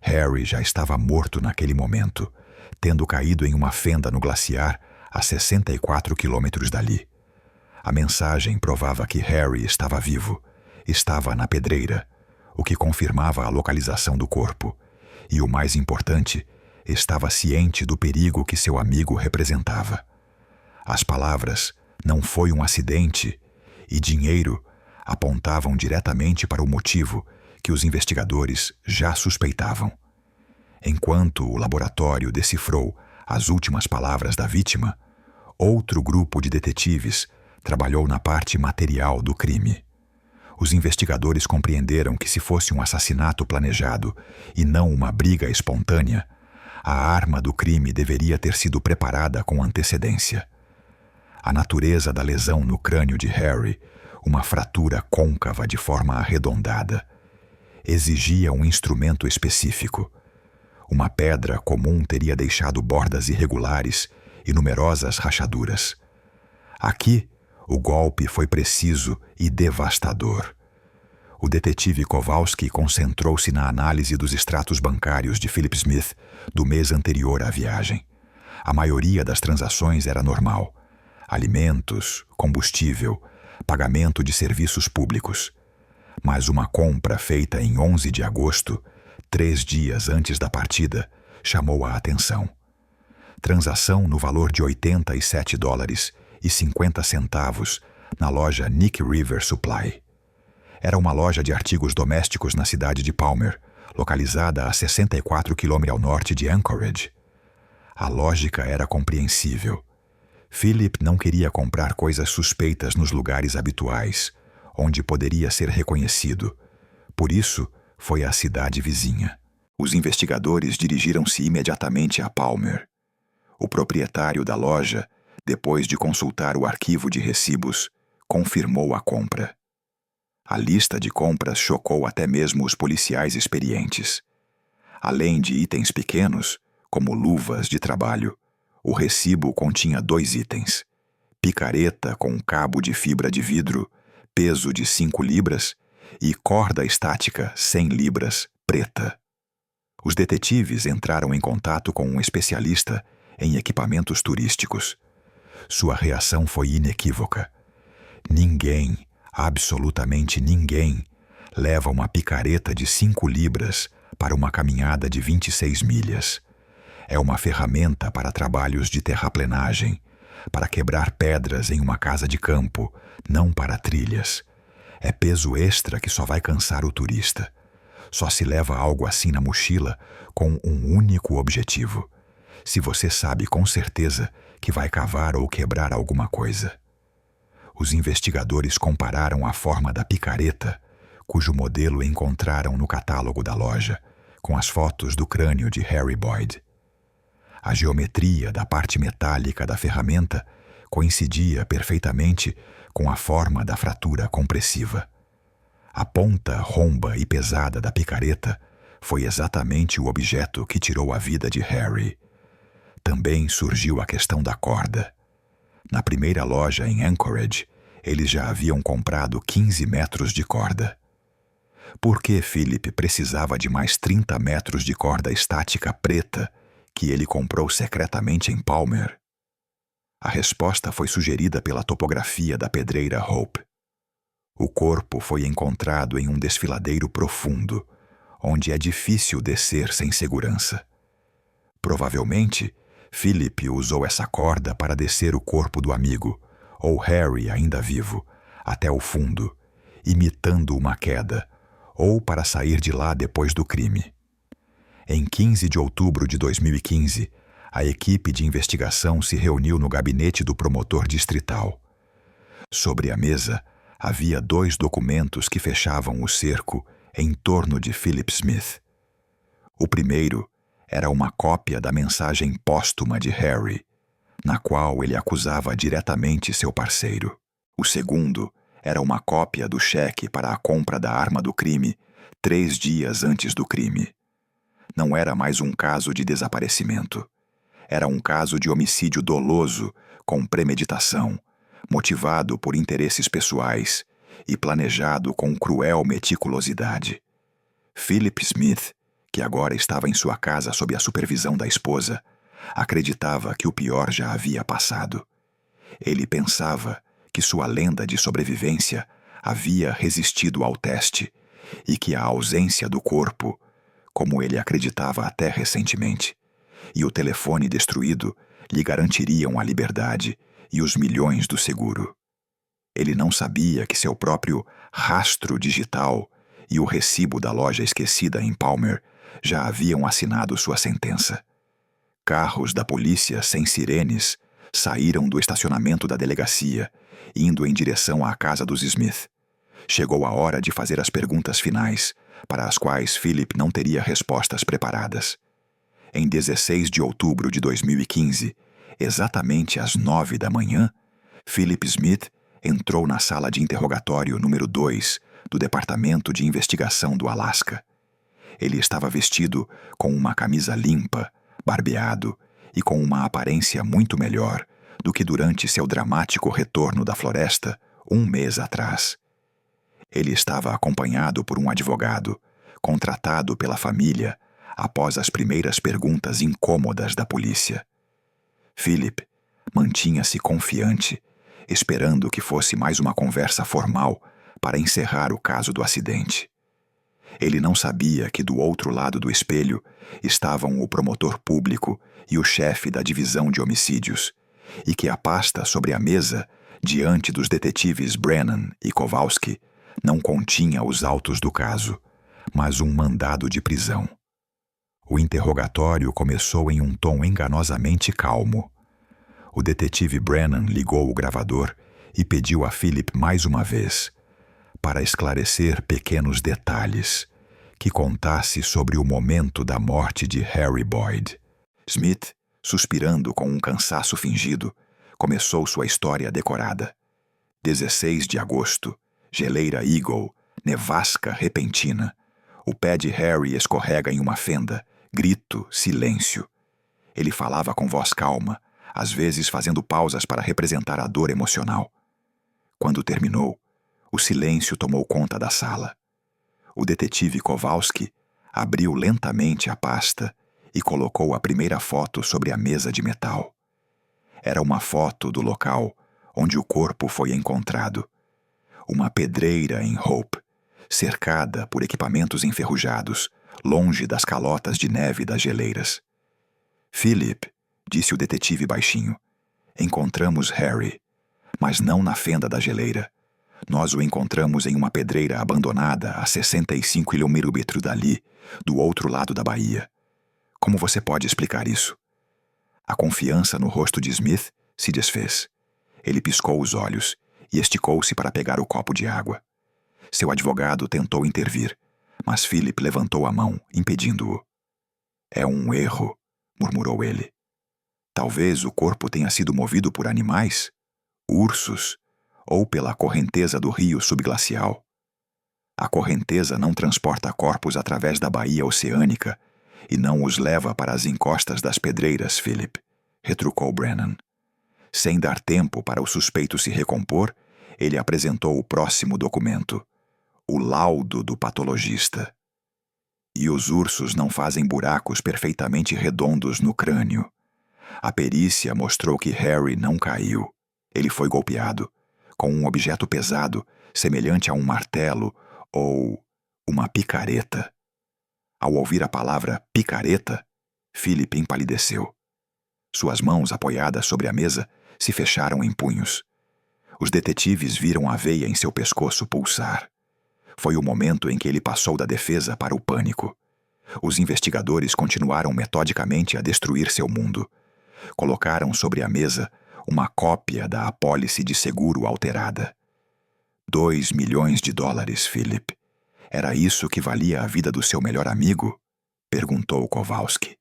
Harry já estava morto naquele momento, tendo caído em uma fenda no glaciar a 64 quilômetros dali. A mensagem provava que Harry estava vivo, estava na pedreira, o que confirmava a localização do corpo, e o mais importante, estava ciente do perigo que seu amigo representava. As palavras "não foi um acidente" e "dinheiro" apontavam diretamente para o motivo que os investigadores já suspeitavam. Enquanto o laboratório decifrou as últimas palavras da vítima, outro grupo de detetives trabalhou na parte material do crime. Os investigadores compreenderam que, se fosse um assassinato planejado e não uma briga espontânea, a arma do crime deveria ter sido preparada com antecedência. A natureza da lesão no crânio de Harry, uma fratura côncava de forma arredondada, exigia um instrumento específico. Uma pedra comum teria deixado bordas irregulares e numerosas rachaduras. Aqui, o golpe foi preciso e devastador. O detetive Kowalski concentrou-se na análise dos extratos bancários de Philip Smith do mês anterior à viagem. A maioria das transações era normal: alimentos, combustível, pagamento de serviços públicos. Mas uma compra feita em 11 de agosto, 3 dias antes da partida, chamou a atenção. Transação no valor de $87,50 na loja Nick River Supply. Era uma loja de artigos domésticos na cidade de Palmer, localizada a 64 km ao norte de Anchorage. A lógica era compreensível. Philip não queria comprar coisas suspeitas nos lugares habituais, onde poderia ser reconhecido. Por isso, foi à cidade vizinha. Os investigadores dirigiram-se imediatamente a Palmer. O proprietário da loja, depois de consultar o arquivo de recibos, confirmou a compra. A lista de compras chocou até mesmo os policiais experientes. Além de itens pequenos, como luvas de trabalho, o recibo continha 2 itens: picareta com cabo de fibra de vidro, peso de 5 libras, e corda estática 100 libras, preta. Os detetives entraram em contato com um especialista em equipamentos turísticos. Sua reação foi inequívoca. Ninguém, absolutamente ninguém, leva uma picareta de 5 libras para uma caminhada de 26 milhas. É uma ferramenta para trabalhos de terraplenagem, para quebrar pedras em uma casa de campo, não para trilhas. É peso extra que só vai cansar o turista. Só se leva algo assim na mochila com um único objetivo: se você sabe com certeza que vai cavar ou quebrar alguma coisa. Os investigadores compararam a forma da picareta, cujo modelo encontraram no catálogo da loja, com as fotos do crânio de Harry Boyd. A geometria da parte metálica da ferramenta coincidia perfeitamente com a forma da fratura compressiva. A ponta romba e pesada da picareta foi exatamente o objeto que tirou a vida de Harry. Também surgiu a questão da corda. Na primeira loja em Anchorage, eles já haviam comprado 15 metros de corda. Por que Philip precisava de mais 30 metros de corda estática preta que ele comprou secretamente em Palmer? A resposta foi sugerida pela topografia da pedreira Hope. O corpo foi encontrado em um desfiladeiro profundo, onde é difícil descer sem segurança. Provavelmente, Philip usou essa corda para descer o corpo do amigo, ou Harry ainda vivo, até o fundo, imitando uma queda, ou para sair de lá depois do crime. Em 15 de outubro de 2015, a equipe de investigação se reuniu no gabinete do promotor distrital. Sobre a mesa, havia 2 documentos que fechavam o cerco em torno de Philip Smith. O primeiro era uma cópia da mensagem póstuma de Harry, na qual ele acusava diretamente seu parceiro. O segundo era uma cópia do cheque para a compra da arma do crime 3 dias antes do crime. Não era mais um caso de desaparecimento. Era um caso de homicídio doloso, com premeditação, motivado por interesses pessoais e planejado com cruel meticulosidade. Philip Smith, que agora estava em sua casa sob a supervisão da esposa, acreditava que o pior já havia passado. Ele pensava que sua lenda de sobrevivência havia resistido ao teste e que a ausência do corpo, como ele acreditava até recentemente, e o telefone destruído lhe garantiriam a liberdade e os milhões do seguro. Ele não sabia que seu próprio rastro digital e o recibo da loja esquecida em Palmer já haviam assinado sua sentença. Carros da polícia sem sirenes saíram do estacionamento da delegacia, indo em direção à casa dos Smith. Chegou a hora de fazer as perguntas finais, para as quais Philip não teria respostas preparadas. Em 16 de outubro de 2015, exatamente às 9 da manhã, Philip Smith entrou na sala de interrogatório número 2 do Departamento de Investigação do Alasca. Ele estava vestido com uma camisa limpa, barbeado e com uma aparência muito melhor do que durante seu dramático retorno da floresta um mês atrás. Ele estava acompanhado por um advogado, contratado pela família após as primeiras perguntas incômodas da polícia. Philip mantinha-se confiante, esperando que fosse mais uma conversa formal para encerrar o caso do acidente. Ele não sabia que do outro lado do espelho estavam o promotor público e o chefe da divisão de homicídios, e que a pasta sobre a mesa, diante dos detetives Brennan e Kowalski, não continha os autos do caso, mas um mandado de prisão. O interrogatório começou em um tom enganosamente calmo. O detetive Brennan ligou o gravador e pediu a Philip mais uma vez, para esclarecer pequenos detalhes, que contasse sobre o momento da morte de Harry Boyd. Smith, suspirando com um cansaço fingido, começou sua história decorada. 16 de agosto, geleira Eagle, nevasca repentina. O pé de Harry escorrega em uma fenda, grito, silêncio. Ele falava com voz calma, às vezes fazendo pausas para representar a dor emocional. Quando terminou, o silêncio tomou conta da sala. O detetive Kowalski abriu lentamente a pasta e colocou a primeira foto sobre a mesa de metal. Era uma foto do local onde o corpo foi encontrado. Uma pedreira em Hope, cercada por equipamentos enferrujados, longe das calotas de neve das geleiras. Philip, disse o detetive baixinho, encontramos Harry, mas não na fenda da geleira. Nós o encontramos em uma pedreira abandonada a 65 km dali, do outro lado da baía. Como você pode explicar isso? A confiança no rosto de Smith se desfez. Ele piscou os olhos e esticou-se para pegar o copo de água. Seu advogado tentou intervir, mas Philip levantou a mão, impedindo-o. É um erro, murmurou ele. Talvez o corpo tenha sido movido por animais, ursos, ou pela correnteza do rio subglacial. A correnteza não transporta corpos através da baía oceânica e não os leva para as encostas das pedreiras, Philip, retrucou Brennan. Sem dar tempo para o suspeito se recompor, ele apresentou o próximo documento, o laudo do patologista. E os ursos não fazem buracos perfeitamente redondos no crânio. A perícia mostrou que Harry não caiu. Ele foi golpeado com um objeto pesado, semelhante a um martelo ou uma picareta. Ao ouvir a palavra picareta, Philip empalideceu. Suas mãos apoiadas sobre a mesa se fecharam em punhos. Os detetives viram a veia em seu pescoço pulsar. Foi o momento em que ele passou da defesa para o pânico. Os investigadores continuaram metodicamente a destruir seu mundo. Colocaram sobre a mesa uma cópia da apólice de seguro alterada. 2 milhões de dólares, Philip. Era isso que valia a vida do seu melhor amigo? Perguntou Kowalski.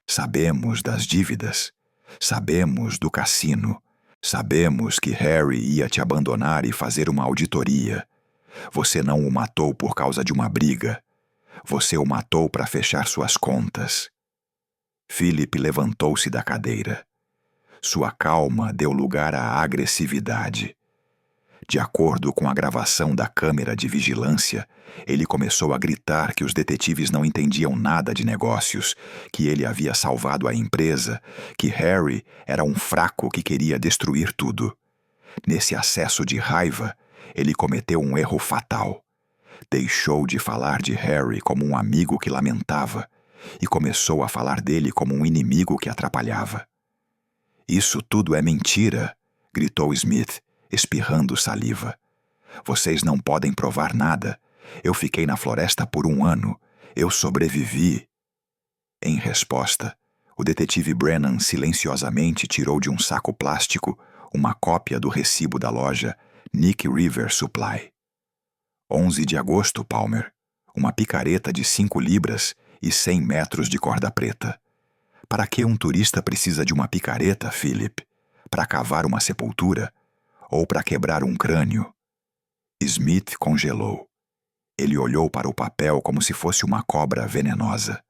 Sabemos das dívidas. Sabemos do cassino. Sabemos que Harry ia te abandonar e fazer uma auditoria. Você não o matou por causa de uma briga. Você o matou para fechar suas contas. Philip levantou-se da cadeira. Sua calma deu lugar à agressividade. De acordo com a gravação da câmera de vigilância, ele começou a gritar que os detetives não entendiam nada de negócios, que ele havia salvado a empresa, que Harry era um fraco que queria destruir tudo. Nesse acesso de raiva, ele cometeu um erro fatal. Deixou de falar de Harry como um amigo que lamentava e começou a falar dele como um inimigo que atrapalhava. Isso tudo é mentira, gritou Smith, espirrando saliva. Vocês não podem provar nada. Eu fiquei na floresta por 1 ano. Eu sobrevivi. Em resposta, o detetive Brennan silenciosamente tirou de um saco plástico uma cópia do recibo da loja Nick River Supply. 11 de agosto, Palmer. Uma picareta de 5 libras e 100 metros de corda preta. Para que um turista precisa de uma picareta, Philip? Para cavar uma sepultura? Ou para quebrar um crânio? Smith congelou. Ele olhou para o papel como se fosse uma cobra venenosa.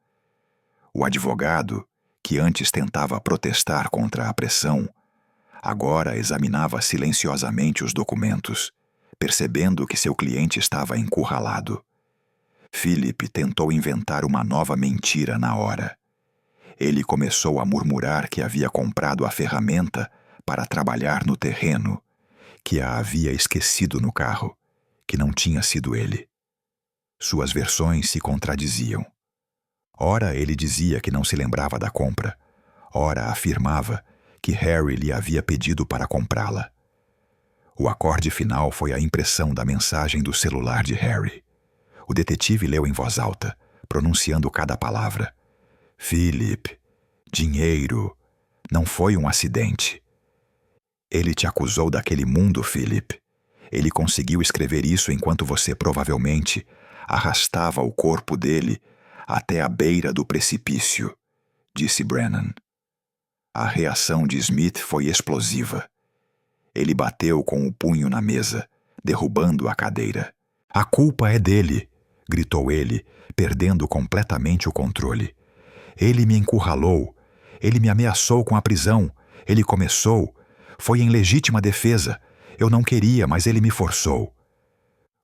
O advogado, que antes tentava protestar contra a pressão, agora examinava silenciosamente os documentos, percebendo que seu cliente estava encurralado. Philip tentou inventar uma nova mentira na hora. Ele começou a murmurar que havia comprado a ferramenta para trabalhar no terreno, que a havia esquecido no carro, que não tinha sido ele. Suas versões se contradiziam. Ora ele dizia que não se lembrava da compra, ora afirmava que Harry lhe havia pedido para comprá-la. O acorde final foi a impressão da mensagem do celular de Harry. O detetive leu em voz alta, pronunciando cada palavra. Philip, dinheiro, não foi um acidente. Ele te acusou daquele mundo, Philip. Ele conseguiu escrever isso enquanto você provavelmente arrastava o corpo dele até a beira do precipício, disse Brennan. A reação de Smith foi explosiva. Ele bateu com o punho na mesa, derrubando a cadeira. A culpa é dele, gritou ele, perdendo completamente o controle. Ele me encurralou. Ele me ameaçou com a prisão. Ele começou. Foi em legítima defesa. Eu não queria, mas ele me forçou.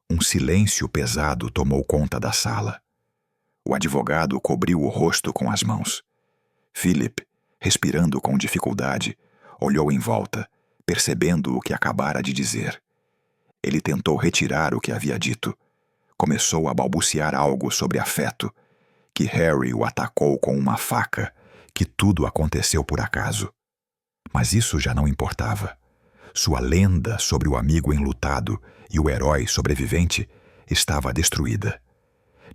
Um silêncio pesado tomou conta da sala. O advogado cobriu o rosto com as mãos. Philip, respirando com dificuldade, olhou em volta, percebendo o que acabara de dizer. Ele tentou retirar o que havia dito. Começou a balbuciar algo sobre afeto, que Harry o atacou com uma faca, que tudo aconteceu por acaso. Mas isso já não importava. Sua lenda sobre o amigo enlutado e o herói sobrevivente estava destruída.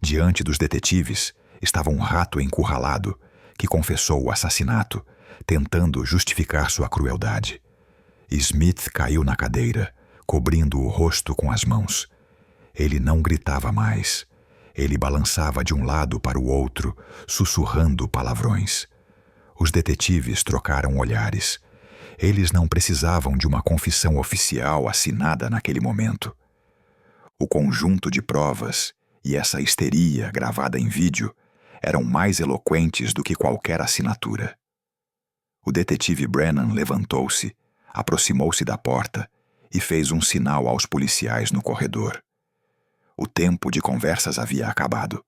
Diante dos detetives estava um rato encurralado que confessou o assassinato, tentando justificar sua crueldade. Smith caiu na cadeira, cobrindo o rosto com as mãos. Ele não gritava mais. Ele balançava de um lado para o outro, sussurrando palavrões. Os detetives trocaram olhares. Eles não precisavam de uma confissão oficial assinada naquele momento. O conjunto de provas e essa histeria gravada em vídeo eram mais eloquentes do que qualquer assinatura. O detetive Brennan levantou-se, aproximou-se da porta e fez um sinal aos policiais no corredor. O tempo de conversas havia acabado.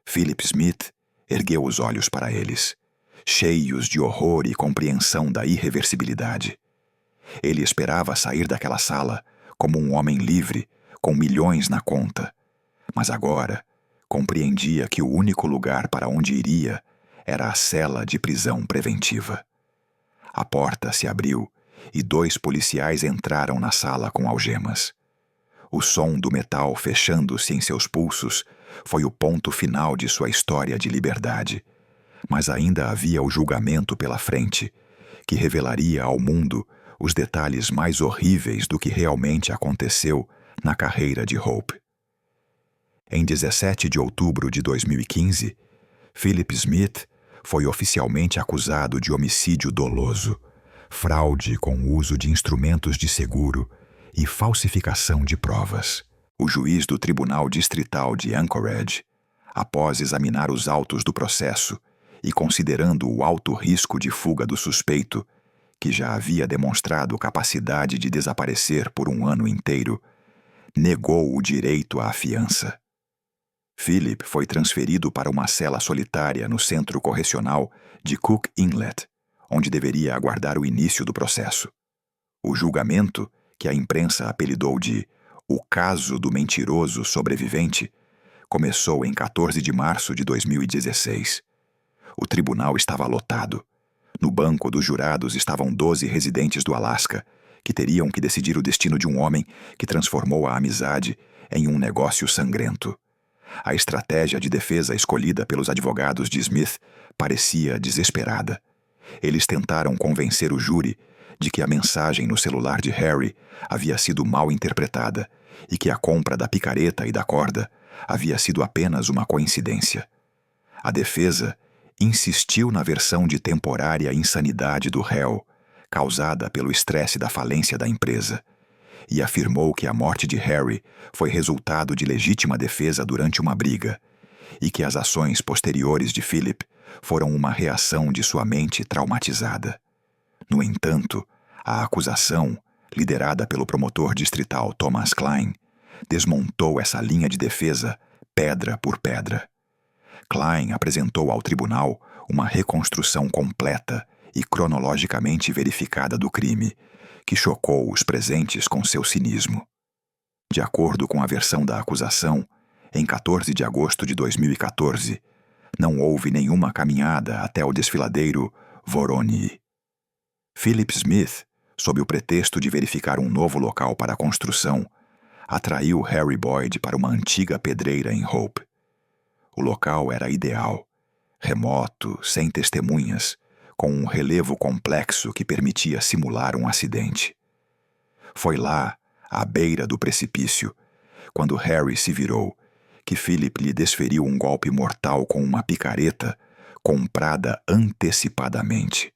Philip Smith ergueu os olhos para eles, cheios de horror e compreensão da irreversibilidade. Ele esperava sair daquela sala como um homem livre, com milhões na conta, mas agora compreendia que o único lugar para onde iria era a cela de prisão preventiva. A porta se abriu e 2 policiais entraram na sala com algemas. O som do metal fechando-se em seus pulsos foi o ponto final de sua história de liberdade, mas ainda havia o julgamento pela frente, que revelaria ao mundo os detalhes mais horríveis do que realmente aconteceu na carreira de Hope. Em 17 de outubro de 2015, Philip Smith foi oficialmente acusado de homicídio doloso, fraude com o uso de instrumentos de seguro e falsificação de provas. O juiz do Tribunal Distrital de Anchorage, após examinar os autos do processo e considerando o alto risco de fuga do suspeito, que já havia demonstrado capacidade de desaparecer por um ano inteiro, negou o direito à fiança. Philip foi transferido para uma cela solitária no centro correcional de Cook Inlet, onde deveria aguardar o início do processo. O julgamento, que a imprensa apelidou de "O Caso do Mentiroso Sobrevivente", começou em 14 de março de 2016. O tribunal estava lotado. No banco dos jurados estavam 12 residentes do Alasca, que teriam que decidir o destino de um homem que transformou a amizade em um negócio sangrento. A estratégia de defesa escolhida pelos advogados de Smith parecia desesperada. Eles tentaram convencer o júri de que a mensagem no celular de Harry havia sido mal interpretada e que a compra da picareta e da corda havia sido apenas uma coincidência. A defesa insistiu na versão de temporária insanidade do réu, causada pelo estresse da falência da empresa, e afirmou que a morte de Harry foi resultado de legítima defesa durante uma briga e que as ações posteriores de Philip foram uma reação de sua mente traumatizada. No entanto, a acusação, liderada pelo promotor distrital Thomas Klein, desmontou essa linha de defesa pedra por pedra. Klein apresentou ao tribunal uma reconstrução completa e cronologicamente verificada do crime, que chocou os presentes com seu cinismo. De acordo com a versão da acusação, em 14 de agosto de 2014, não houve nenhuma caminhada até o desfiladeiro Voronoi. Philip Smith, sob o pretexto de verificar um novo local para a construção, atraiu Harry Boyd para uma antiga pedreira em Hope. O local era ideal, remoto, sem testemunhas, com um relevo complexo que permitia simular um acidente. Foi lá, à beira do precipício, quando Harry se virou, que Philip lhe desferiu um golpe mortal com uma picareta comprada antecipadamente.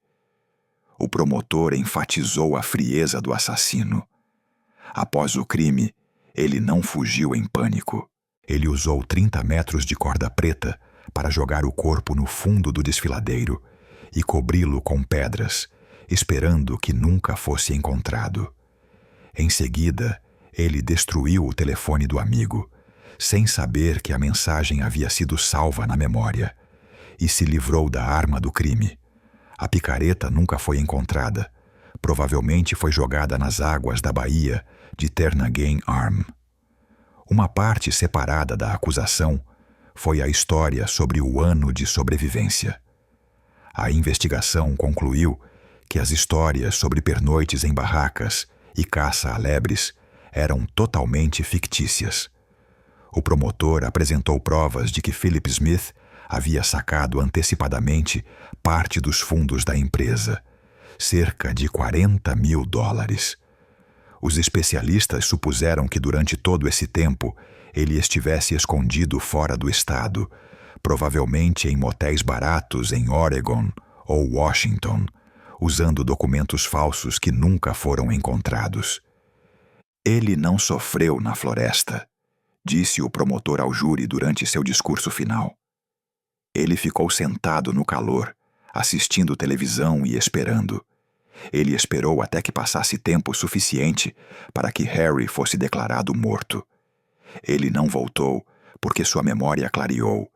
O promotor enfatizou a frieza do assassino. Após o crime, ele não fugiu em pânico. Ele usou 30 metros de corda preta para jogar o corpo no fundo do desfiladeiro e cobri-lo com pedras, esperando que nunca fosse encontrado. Em seguida, ele destruiu o telefone do amigo, sem saber que a mensagem havia sido salva na memória, e se livrou da arma do crime. A picareta nunca foi encontrada. Provavelmente foi jogada nas águas da baía de Turnagain Arm. Uma parte separada da acusação foi a história sobre o ano de sobrevivência. A investigação concluiu que as histórias sobre pernoites em barracas e caça a lebres eram totalmente fictícias. O promotor apresentou provas de que Philip Smith havia sacado antecipadamente parte dos fundos da empresa, cerca de $40 mil. Os especialistas supuseram que durante todo esse tempo ele estivesse escondido fora do estado, provavelmente em motéis baratos em Oregon ou Washington, usando documentos falsos que nunca foram encontrados. Ele não sofreu na floresta, disse o promotor ao júri durante seu discurso final. Ele ficou sentado no calor, assistindo televisão e esperando. Ele esperou até que passasse tempo suficiente para que Harry fosse declarado morto. Ele não voltou porque sua memória clareou,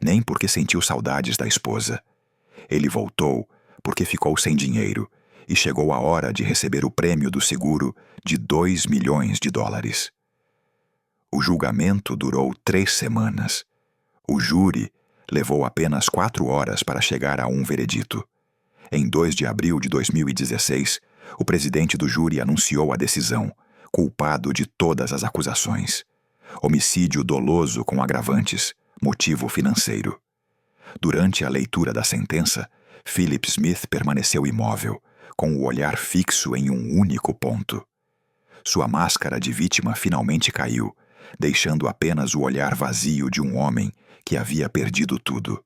nem porque sentiu saudades da esposa. Ele voltou porque ficou sem dinheiro e chegou a hora de receber o prêmio do seguro de $2 milhões. O julgamento durou 3 semanas. O júri levou apenas 4 horas para chegar a um veredito. Em 2 de abril de 2016, o presidente do júri anunciou a decisão, culpado de todas as acusações. Homicídio doloso com agravantes, motivo financeiro. Durante a leitura da sentença, Philip Smith permaneceu imóvel, com o olhar fixo em um único ponto. Sua máscara de vítima finalmente caiu, deixando apenas o olhar vazio de um homem que havia perdido tudo.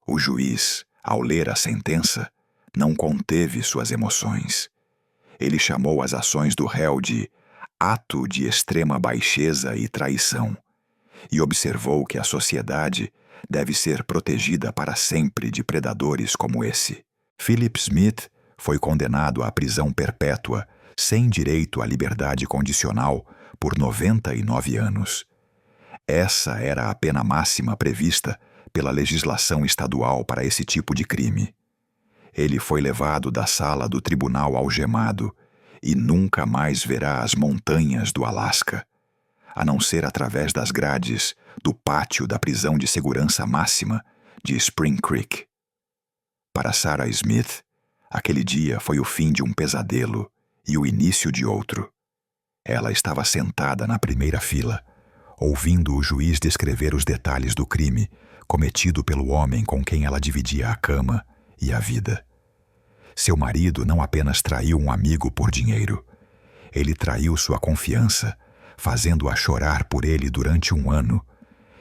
O juiz, ao ler a sentença, não conteve suas emoções. Ele chamou as ações do réu de ato de extrema baixeza e traição, e observou que a sociedade deve ser protegida para sempre de predadores como esse. Philip Smith foi condenado à prisão perpétua, sem direito à liberdade condicional, por 99 anos. Essa era a pena máxima prevista pela legislação estadual para esse tipo de crime. Ele foi levado da sala do tribunal algemado e nunca mais verá as montanhas do Alasca, a não ser através das grades do pátio da prisão de segurança máxima de Spring Creek. Para Sarah Smith, aquele dia foi o fim de um pesadelo e o início de outro. Ela estava sentada na primeira fila, ouvindo o juiz descrever os detalhes do crime cometido pelo homem com quem ela dividia a cama e a vida. Seu marido não apenas traiu um amigo por dinheiro, ele traiu sua confiança, fazendo-a chorar por ele durante 1 ano,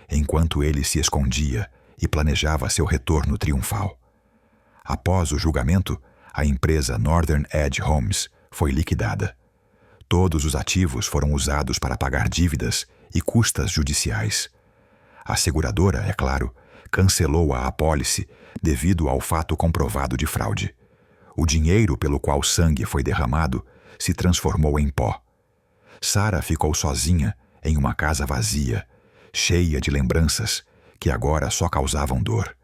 enquanto ele se escondia e planejava seu retorno triunfal. Após o julgamento, a empresa Northern Edge Homes foi liquidada. Todos os ativos foram usados para pagar dívidas e custas judiciais. A seguradora, é claro, cancelou a apólice devido ao fato comprovado de fraude. O dinheiro pelo qual sangue foi derramado se transformou em pó. Sarah ficou sozinha em uma casa vazia, cheia de lembranças que agora só causavam dor.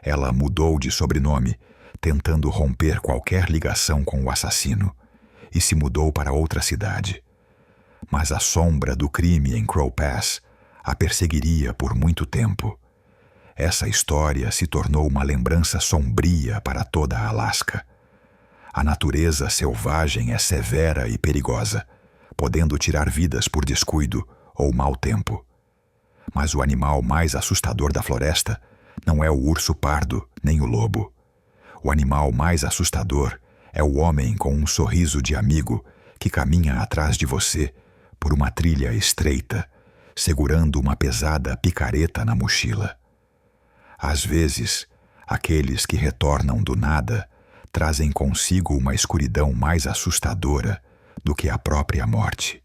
Ela mudou de sobrenome, tentando romper qualquer ligação com o assassino, e se mudou para outra cidade. Mas a sombra do crime em Crow Pass a perseguiria por muito tempo. Essa história se tornou uma lembrança sombria para toda a Alasca. A natureza selvagem é severa e perigosa, podendo tirar vidas por descuido ou mau tempo. Mas o animal mais assustador da floresta não é o urso pardo nem o lobo. O animal mais assustador é o homem com um sorriso de amigo que caminha atrás de você por uma trilha estreita, segurando uma pesada picareta na mochila. Às vezes, aqueles que retornam do nada trazem consigo uma escuridão mais assustadora do que a própria morte.